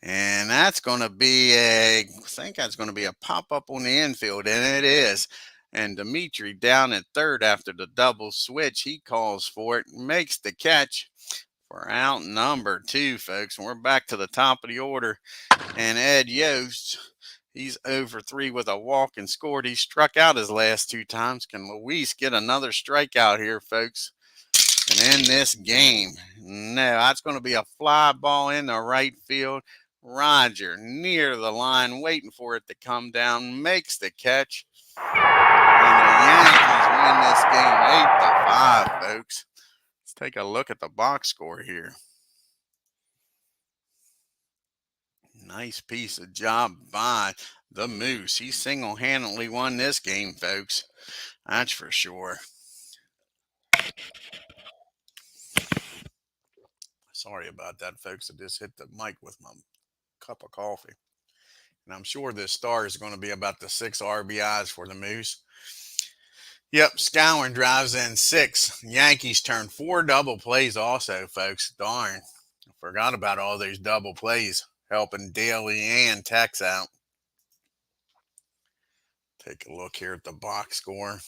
And that's going to be I think that's going to be a pop-up on the infield, and it is. And Dimitri down at third after the double switch. He calls for it, makes the catch for out number 2, folks. And we're back to the top of the order. And Ed Yost, he's over 3 with a walk and scored. He struck out his last 2 times. Can Luis get another strikeout here, folks? And in this game, no, that's going to be a fly ball in the right field. Roger near the line, waiting for it to come down, makes the catch. And the Yankees win this game 8-5, folks. Let's take a look at the box score here. Nice piece of job by the Moose. He single-handedly won this game, folks. That's for sure. Sorry about that, folks. I just hit the mic with my cup of coffee. And I'm sure this star is going to be about the 6 RBIs for the Moose. Yep, Skowron drives in 6. Yankees turn 4 double plays also, folks. Darn. I forgot about all those double plays helping DALEY and Tex out. Take a look here at the box score.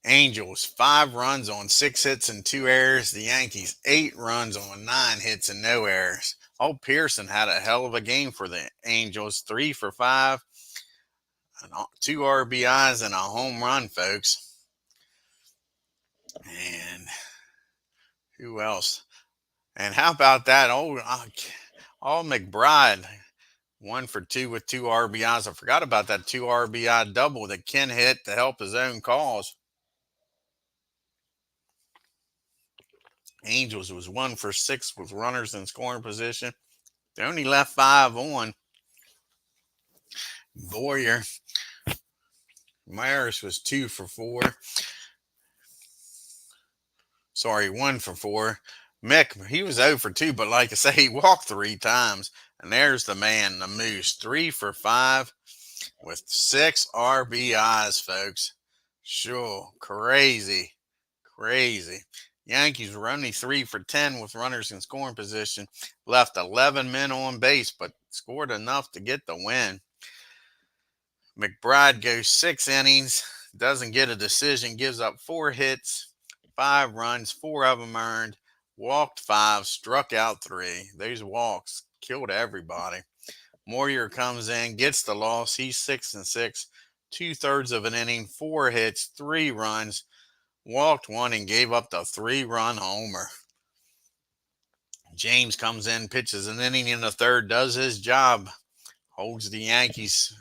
Angels 5 runs on 6 hits and 2 errors. The Yankees 8 runs on 9 hits and no errors. Old Pearson had a hell of a game for the Angels. 3 for 5, 2 RBIs and a home run, folks. And who else? And how about that? Oh, McBRIDE 1 for 2 with 2 RBIs. I forgot about that 2 RBI double that Ken hit to help his own cause. Angels was 1 for 6 with runners in scoring position. They only left 5 on. Boyer. Myers was 2 for 4. Sorry, 1 for 4. Mick, he was 0 for 2, but like I say, he walked 3 times. And there's the man, the Moose, 3 for 5 with 6 RBIs, folks. Sure. Crazy. Crazy. Yankees were only 3 for 10 with runners in scoring position, left 11 men on base, but scored enough to get the win. McBRIDE goes 6 innings, doesn't get a decision, gives up 4 hits, 5 runs, 4 of them earned, walked 5, struck out 3. Those walks killed everybody. Moyer comes in, gets the loss. He's 6-6, 2/3 of an inning, 4 hits, 3 runs, walked 1, and gave up the 3-run homer. James comes in, pitches an inning in the third, does his job, holds the Yankees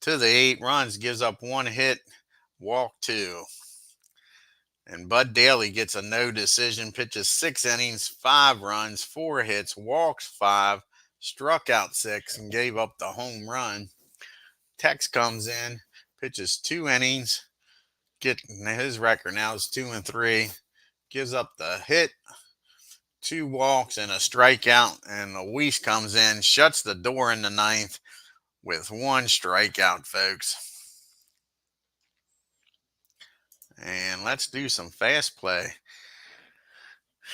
to the 8 runs, gives up 1 hit, walked 2. And Bud Daly gets a no decision, pitches 6 innings, 5 runs, 4 hits, walked 5, struck out 6, and gave up the home run. Tex comes in, pitches 2 innings, his record now is 2-3, gives up the hit, 2 walks, and a strikeout. And Luis comes in, shuts the door in the ninth with 1 strikeout, folks. And let's do some fast play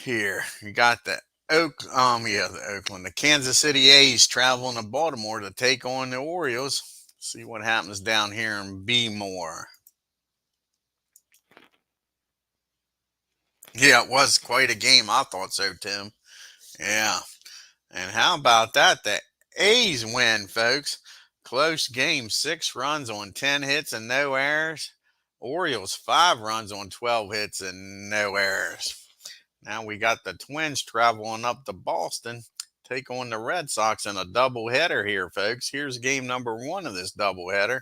here. You got the the Kansas City A's traveling to Baltimore to take on the Orioles. See what happens down here in B-more. Yeah, it was quite a game. I thought so, Tim. Yeah. And how about that? The A's win, folks. Close game, 6 runs on 10 hits and no errors. Orioles 5 runs on 12 hits and no errors. Now we got the Twins traveling up to Boston, take on the Red Sox in a doubleheader here, folks. Here's game number 1 of this doubleheader.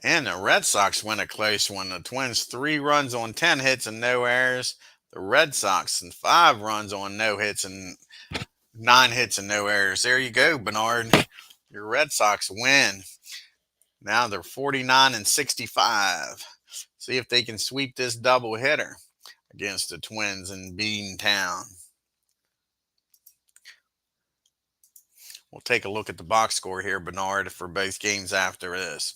And the Red Sox win a close one. The Twins 3 runs on 10 hits and no errors. The Red Sox 5 runs on no hits and 9 hits and no errors. There you go, Bernard. Your Red Sox win. Now they're 49-65. See if they can sweep this doubleheader against the Twins in Beantown. We'll take a look at the box score here, Bernard, for both games after this.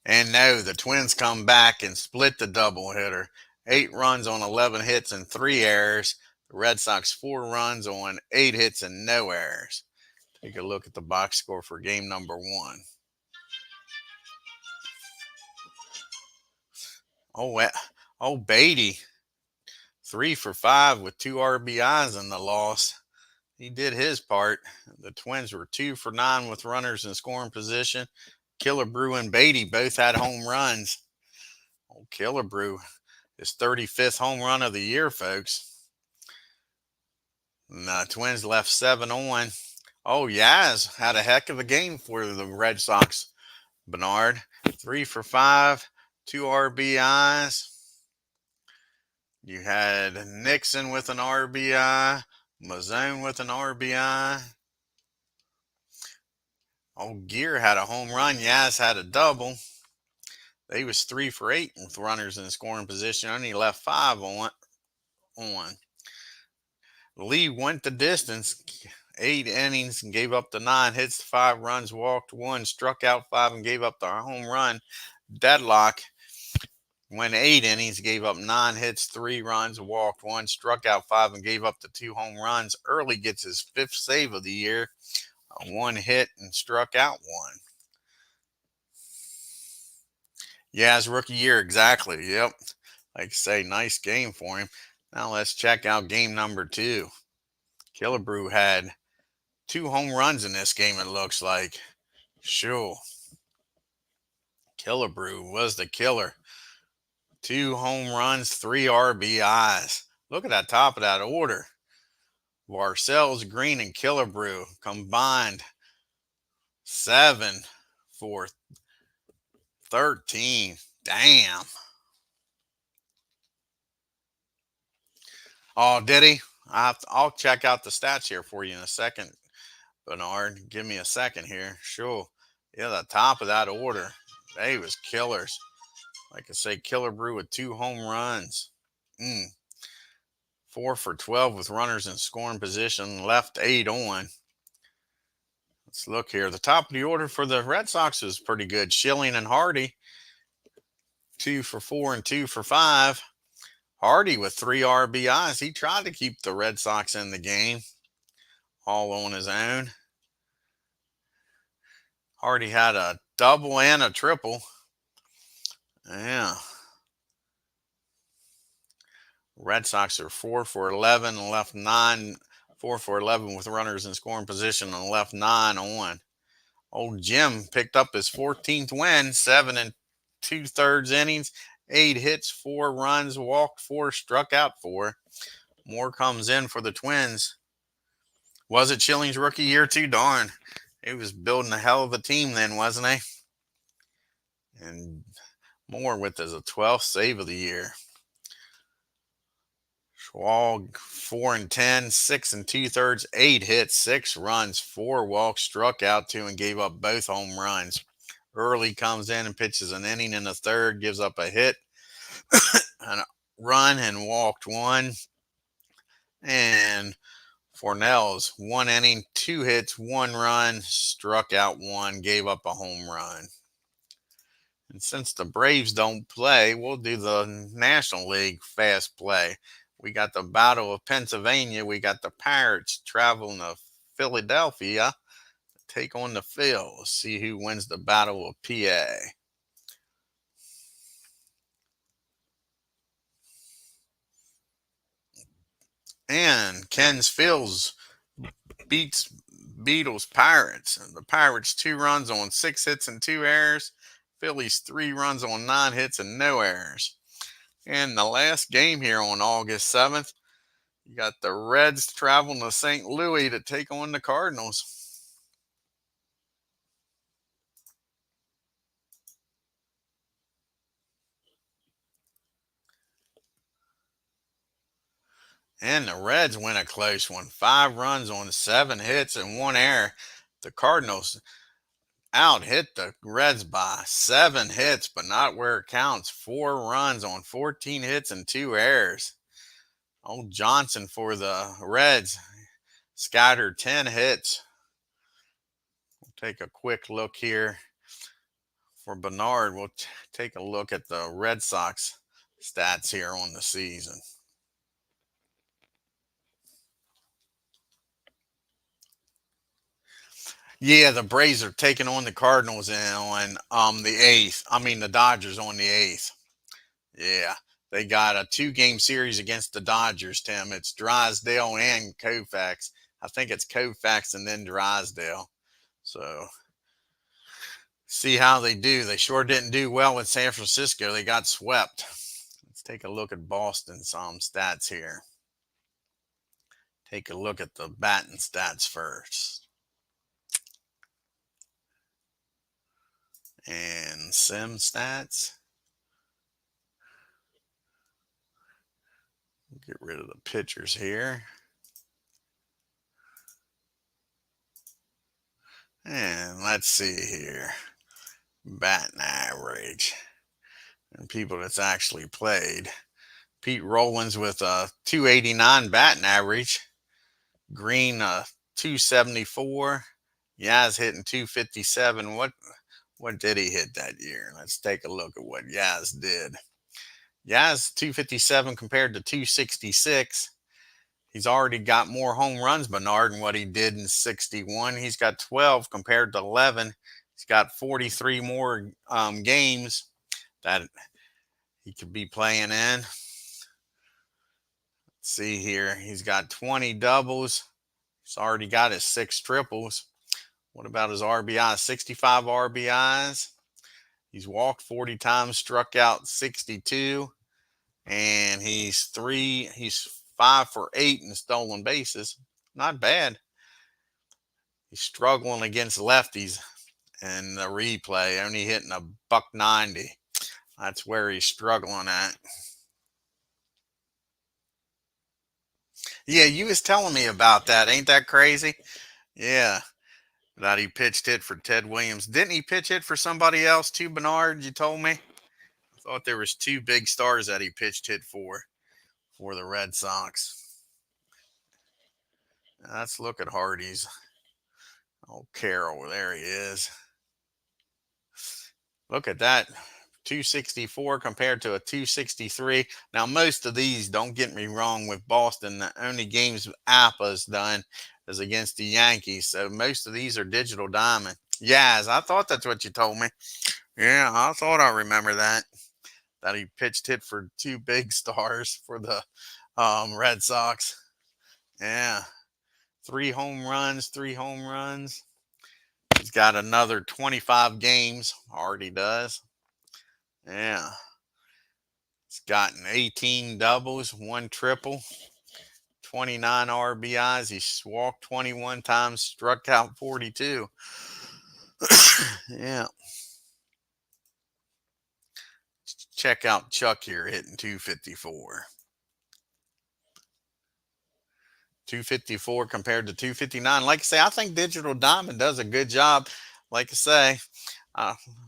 And no, the Twins come back and split the doubleheader. 8 runs on 11 hits and 3 errors. The Red Sox 4 runs on 8 hits and no errors. Take a look at the box score for game number 1. Oh, Beatty, 3 for 5 with 2 RBIs in the loss. He did his part. The Twins were 2 for 9 with runners in scoring position. Killebrew and Beatty both had home runs. Oh, Killebrew, his 35th home run of the year, folks. And the Twins left 7 on. Oh, Yaz had a heck of a game for the Red Sox, Bernard. 3 for 5, 2 RBIs. You had Nixon with an RBI, Mazzone with an RBI. Oh, Gear had a home run. Yaz had a double. They was 3 for 8 with runners in scoring position. Only left 5 on. Lee went the distance, 8 innings, and gave up the 9 hits, 5 runs, walked 1, struck out 5, and gave up the home run. Deadlock went 8 innings, gave up 9 hits, 3 runs, walked 1, struck out 5, and gave up the 2 home runs. Early gets his 5th save of the year, 1 hit and struck out 1. Yeah, his rookie year, exactly. Yep. Like I say, nice game for him. Now let's check out game number 2. Killebrew had 2 home runs in this game, it looks like. Sure. Killebrew was the killer. 2 home runs, 3 RBIs. Look at that top of that order. Varsells, Green, and Killebrew combined 7 for 13. Damn. Oh, did he? I'll check out the stats here for you in a second, Bernard. Give me a second here. Sure. Yeah, the top of that order. They was killers. Like I say, Killebrew with 2 home runs. 4 for 12 with runners in scoring position, left 8 on. Let's look here. The top of the order for the Red Sox is pretty good. Schilling and Hardy, 2 for 4 and 2 for 5. Hardy with 3 RBIs. He tried to keep the Red Sox in the game all on his own. Hardy had a double and a triple. Yeah. Red Sox are 4 for 11 and left 9. 4 for 11 with runners in scoring position and left 9 on. Old Jim picked up his 14th win, 7 2/3 innings, 8 hits, 4 runs, walked 4, struck out 4. More comes in for the Twins. Was it Schilling's rookie year too? Darn. He was building a hell of a team then, wasn't he? And Moore with his 12th save of the year. Schwag 4 and 10, 6 2/3, 8 hits, 6 runs, 4 walks, struck out 2, and gave up both home runs. Early comes in and pitches an inning in the third, gives up a hit, and a run, and walked 1. And Fornell's 1 inning, 2 hits, 1 run, struck out 1, gave up a home run. And since the Braves don't play, we'll do the National League fast play. We got the Battle of Pennsylvania. We got the Pirates traveling to Philadelphia to take on the Phils. See who wins the Battle of PA. And Ken's Phils beats Beatles Pirates. And the Pirates 2 runs on 6 hits and 2 errors. Phillies 3 runs on 9 hits and no errors. And the last game here on August 7th, you got the Reds traveling to St. Louis to take on the Cardinals. And the Reds win a close one. 5 runs on 7 hits and 1 error. The Cardinals out hit the Reds by 7 hits, but not where it counts. 4 runs on 14 hits and 2 errors. Old Johnson for the Reds scattered 10 hits. We'll take a quick look here for Bernard. We'll take a look at the Red Sox stats here on the season. Yeah, the Braves are taking on the Cardinals on the 8th. I mean, the Dodgers on the 8th. Yeah, they got a 2-game series against the Dodgers, Tim. It's Drysdale and Koufax. I think it's Koufax and then Drysdale. So, see how they do. They sure didn't do well in San Francisco. They got swept. Let's take a look at Boston's stats here. Take a look at the batting stats first. And sim stats. Get rid of the pitchers here. And let's see here. Batting average. And people that's actually played. Pete Rowlands with a 289 batting average. Green 274. Yaz hitting 257. What did he hit that year? Let's take a look at what Yaz did. Yaz 257 compared to 266. He's already got more home runs, Bernard, than what he did in 61. He's got 12 compared to 11. He's got 43 more games that he could be playing in. Let's see here. He's got 20 doubles. He's already got his 6 triples. What about his RBIs? 65 RBIs. He's walked 40 times, struck out 62. And he's 5 for 8 in stolen bases. Not bad. He's struggling against lefties in the replay, only hitting a $190. That's where he's struggling at. Yeah, you was telling me about that. Ain't that crazy? Yeah. That he pitched hit for Ted Williams. Didn't he pitch hit for somebody else too, Bernard? You told me? I thought there was 2 big stars that he pitched hit for. for the Red Sox. Let's look at Hardy's. Oh, Carroll, there he is. Look at that. 264 compared to a 263. Now, most of these, don't get me wrong, with Boston, the only games Appa's done is against the Yankees. So most of these are digital diamond. Yes, I thought that's what you told me. Yeah, I thought I remember that. That he hit for 2 big stars for the Red Sox. Yeah. 3 home runs, 3 home runs. He's got another 25 games. Already does. Yeah. He's gotten 18 doubles, 1 triple, 29 RBIs. He's walked 21 times, struck out 42. Yeah. Check out Chuck here hitting 254. 254 compared to 259. Like I say, I think Digital Diamond does a good job. Like I say,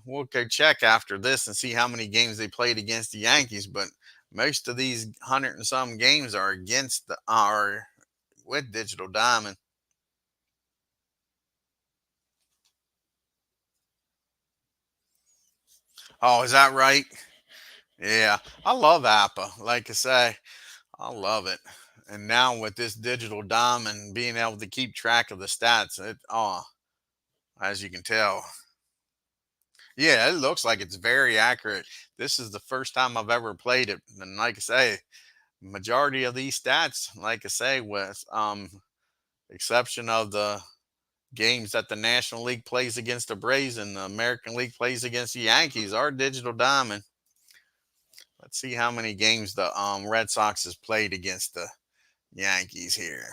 we'll go check after this and see how many games they played against the Yankees. But most of these 100 and some games are against are with Digital Diamond. Oh, is that right? Yeah, I love Appa. Like I say, I love it. And now with this Digital Diamond being able to keep track of the stats, as you can tell. Yeah, it looks like it's very accurate. This is the first time I've ever played it. And like I say, majority of these stats, like I say, with exception of the games that the National League plays against the Braves and the American League plays against the Yankees, are Digital Diamond. Let's see how many games the Red Sox has played against the Yankees here.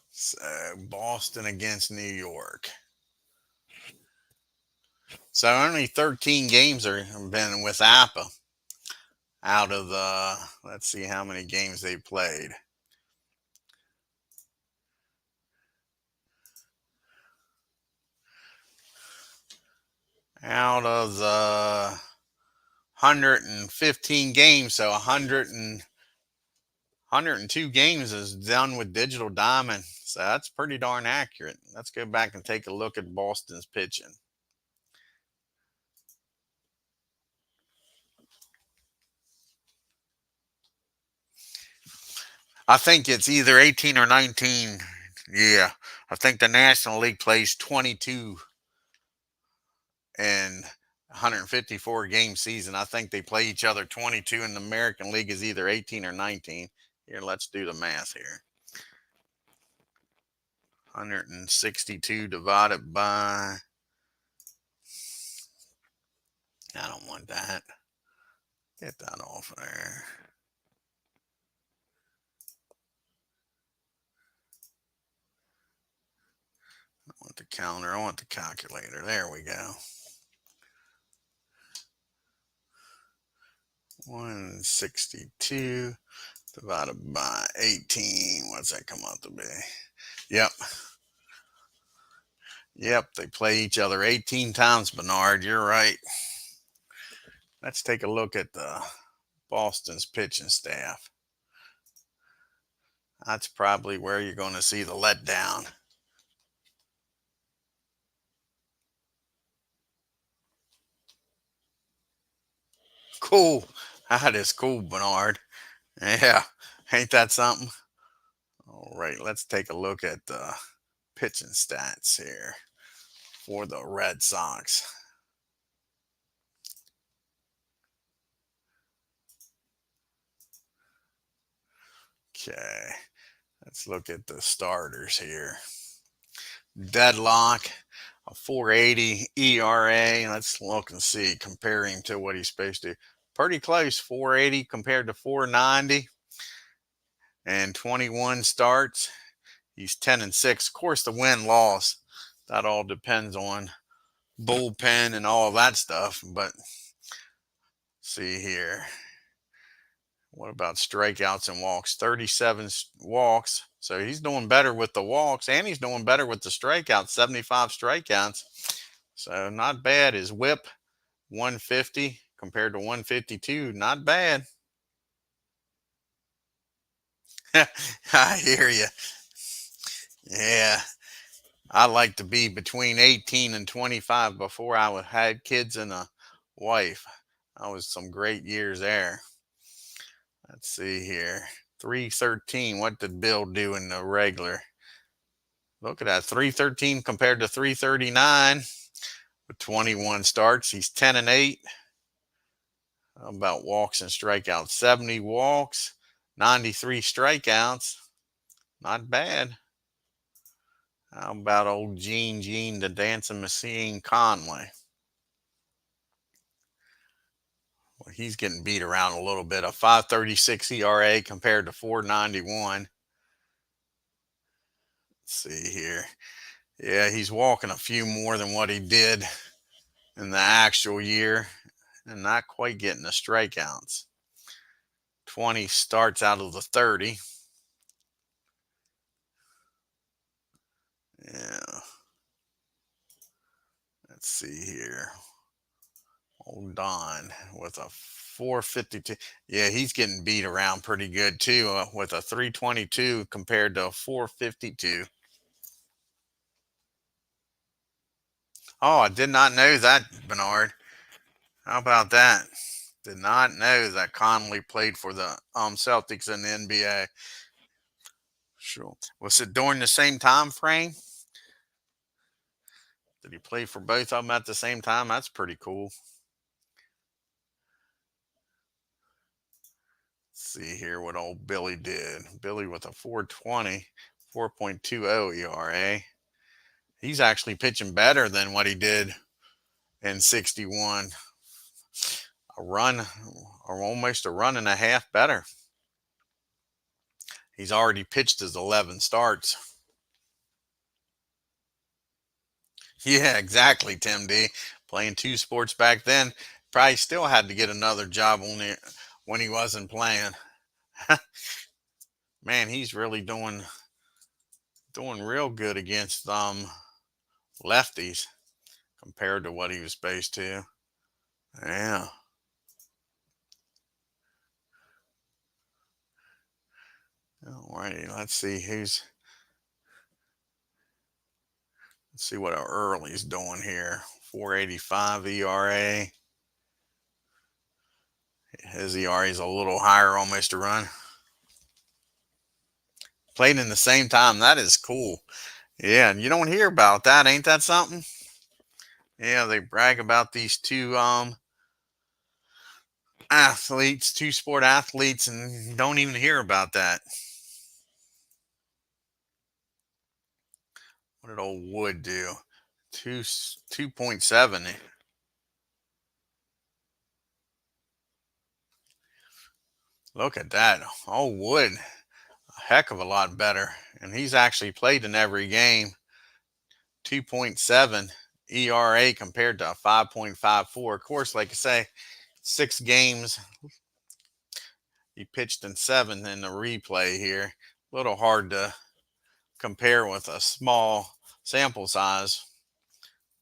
So Boston against New York. So only 13 games are been with Appa out of the, let's see how many games they played. Out of the 115 games, so 102 games is done with Digital Diamond. So that's pretty darn accurate. Let's go back and take a look at Boston's pitching. I think it's either 18 or 19. Yeah. I think the National League plays 22 and 154 game season. I think they play each other 22, and the American League is either 18 or 19. Here, let's do the math here. 162 divided by, I don't want that. Get that off there. I don't want the counter. I want the calculator. There we go. 162 divided by 18. What's that come out to be? Yep. Yep, they play each other 18 times, Bernard. You're right. Let's take a look at the Boston's pitching staff. That's probably where you're going to see the letdown. Cool. That is cool, Bernard. Yeah, ain't that something? All right, let's take a look at the pitching stats here for the Red Sox. Okay, let's look at the starters here. Deadlock, a 4.80 ERA. Let's look and see, comparing to what he's supposed to. Pretty close, 4.80 compared to 4.90. And 21 starts. He's 10-6. Of course, the win-loss, that all depends on bullpen and all of that stuff. But see here. What about strikeouts and walks? 37 walks. So he's doing better with the walks, and he's doing better with the strikeouts, 75 strikeouts. So not bad. His whip 150 compared to 152. Not bad. I hear you. Yeah. I like to be between 18 and 25 before I had kids and a wife. I was some great years there. Let's see here. 313. What did Bill do in the regular? Look at that. 313 compared to 339 with 21 starts. He's 10 and 8. How about walks and strikeouts? 70 walks, 93 strikeouts. Not bad. How about old Gene the Dancing Machine Conway? Well, he's getting beat around a little bit. A 5.36 ERA compared to 4.91. Let's see here. Yeah, he's walking a few more than what he did in the actual year and not quite getting the strikeouts. 20 starts out of the 30. Yeah. Let's see here. Old Don with a 452. Yeah, he's getting beat around pretty good too with a 322 compared to a 452. Oh, I did not know that, Bernard. How about that? Did not know that Conley played for the Celtics in the NBA. Sure. Was it during the same time frame? Did he play for both of them at the same time? That's pretty cool. Let's see here what old Billy did. Billy with a 420, 4.20 ERA. He's actually pitching better than what he did in 61. A run, or almost a run and a half better. He's already pitched his 11 starts. Yeah, exactly, Tim D. Playing two sports back then. Probably still had to get another job when he wasn't playing. Man, he's really doing real good against lefties compared to what he was supposed to. Yeah. All righty. Let's see what our Early's doing here. 4.85 ERA. His ERA is a little higher, almost a run. Played in the same time. That is cool. Yeah, and you don't hear about that. Ain't that something? Yeah, they brag about these two athletes, two sport athletes, and don't even hear about that. What did old Wood do? 2.7. Look at that. Old Wood, a heck of a lot better. And he's actually played in every game. 2.7 ERA compared to a 5.54. Of course, like I say, 6 games. He pitched in 7 in the replay here. A little hard to compare with a small sample size.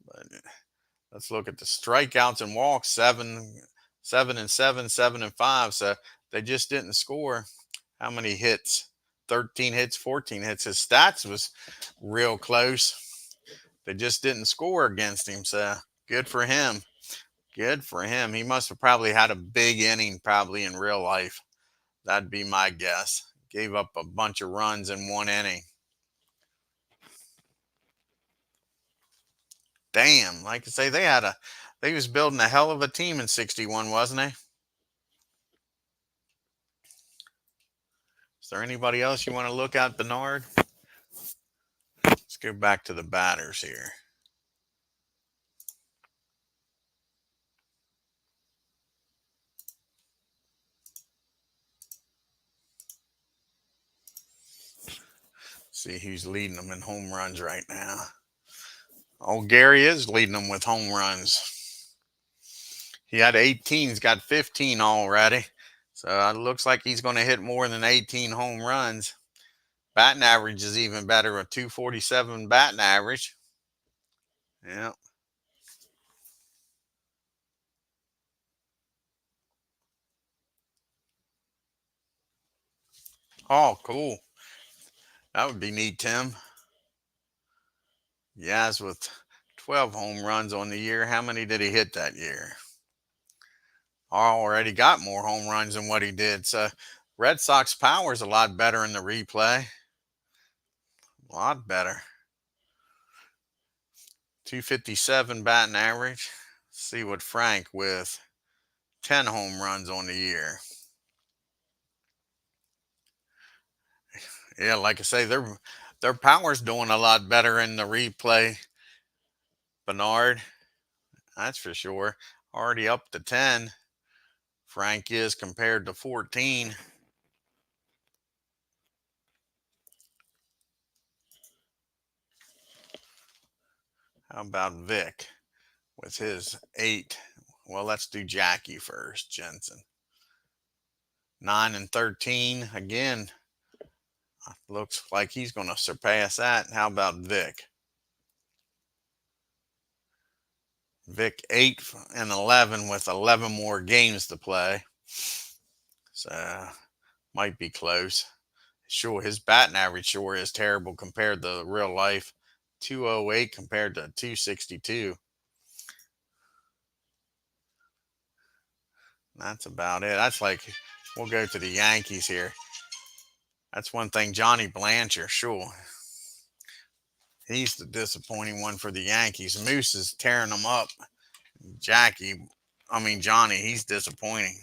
But let's look at the strikeouts and walks. 7 and 7, 7 and 5. So they just didn't score. How many hits? 13 hits, 14 hits. His stats was real close. They just didn't score against him. So good for him. Good for him. He must have probably had a big inning probably in real life. That'd be my guess. Gave up a bunch of runs in one inning. Damn, like I say, they was building a hell of a team in 61, wasn't they? Is there anybody else you want to look at, Bernard? Let's go back to the batters here. See who's leading them in home runs right now. Oh, Gary is leading them with home runs. He had 18. He's got 15 already. So it looks like he's going to hit more than 18 home runs. Batting average is even better, a 247 batting average. Yeah. Oh, cool. That would be neat, Tim. Yaz with 12 home runs on the year. How many did he hit that year? Already got more home runs than what he did. So Red Sox power is a lot better in the replay. A lot better. 257 batting average. See what Frank with 10 home runs on the year. Yeah, like I say, their power's doing a lot better in the replay. Bernard, that's for sure. Already up to 10. Frank is compared to 14. How about Vic with his 8? Well, let's do Jackie first, Jensen. 9 and 13. Again, looks like he's going to surpass that. How about Vic? Vic 8 and 11 with 11 more games to play. So might be close. Sure, his batting average sure is terrible compared to real life. 208 compared to 262. That's about it. That's like, we'll go to the Yankees here. That's one thing. Johnny Blanchard, sure. He's the disappointing one for the Yankees. Moose is tearing them up. Johnny, he's disappointing.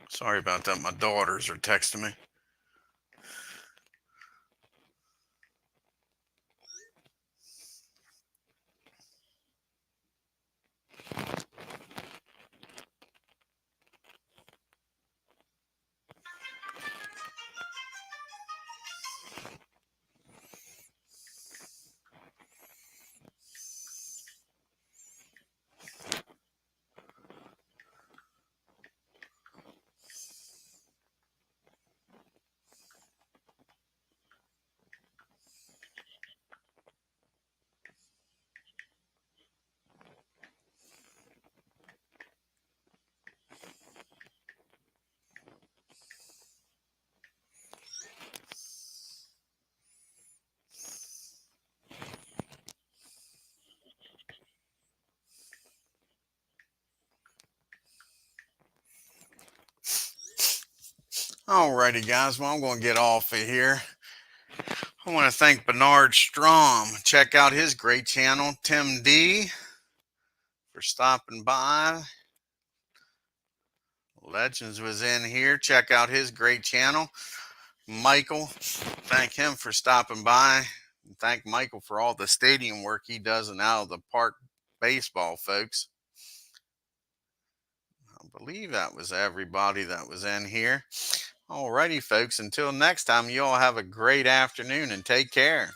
Sorry about that. My daughters are texting me. Alrighty, guys. Well, I'm going to get off of here. I want to thank Bernard Strom. Check out his great channel, Tim D, for stopping by. Legends was in here. Check out his great channel. Michael, thank him for stopping by. Thank Michael for all the stadium work he does and out of the park baseball, folks. I believe that was everybody that was in here. Alrighty, folks. Until next time, you all have a great afternoon and take care.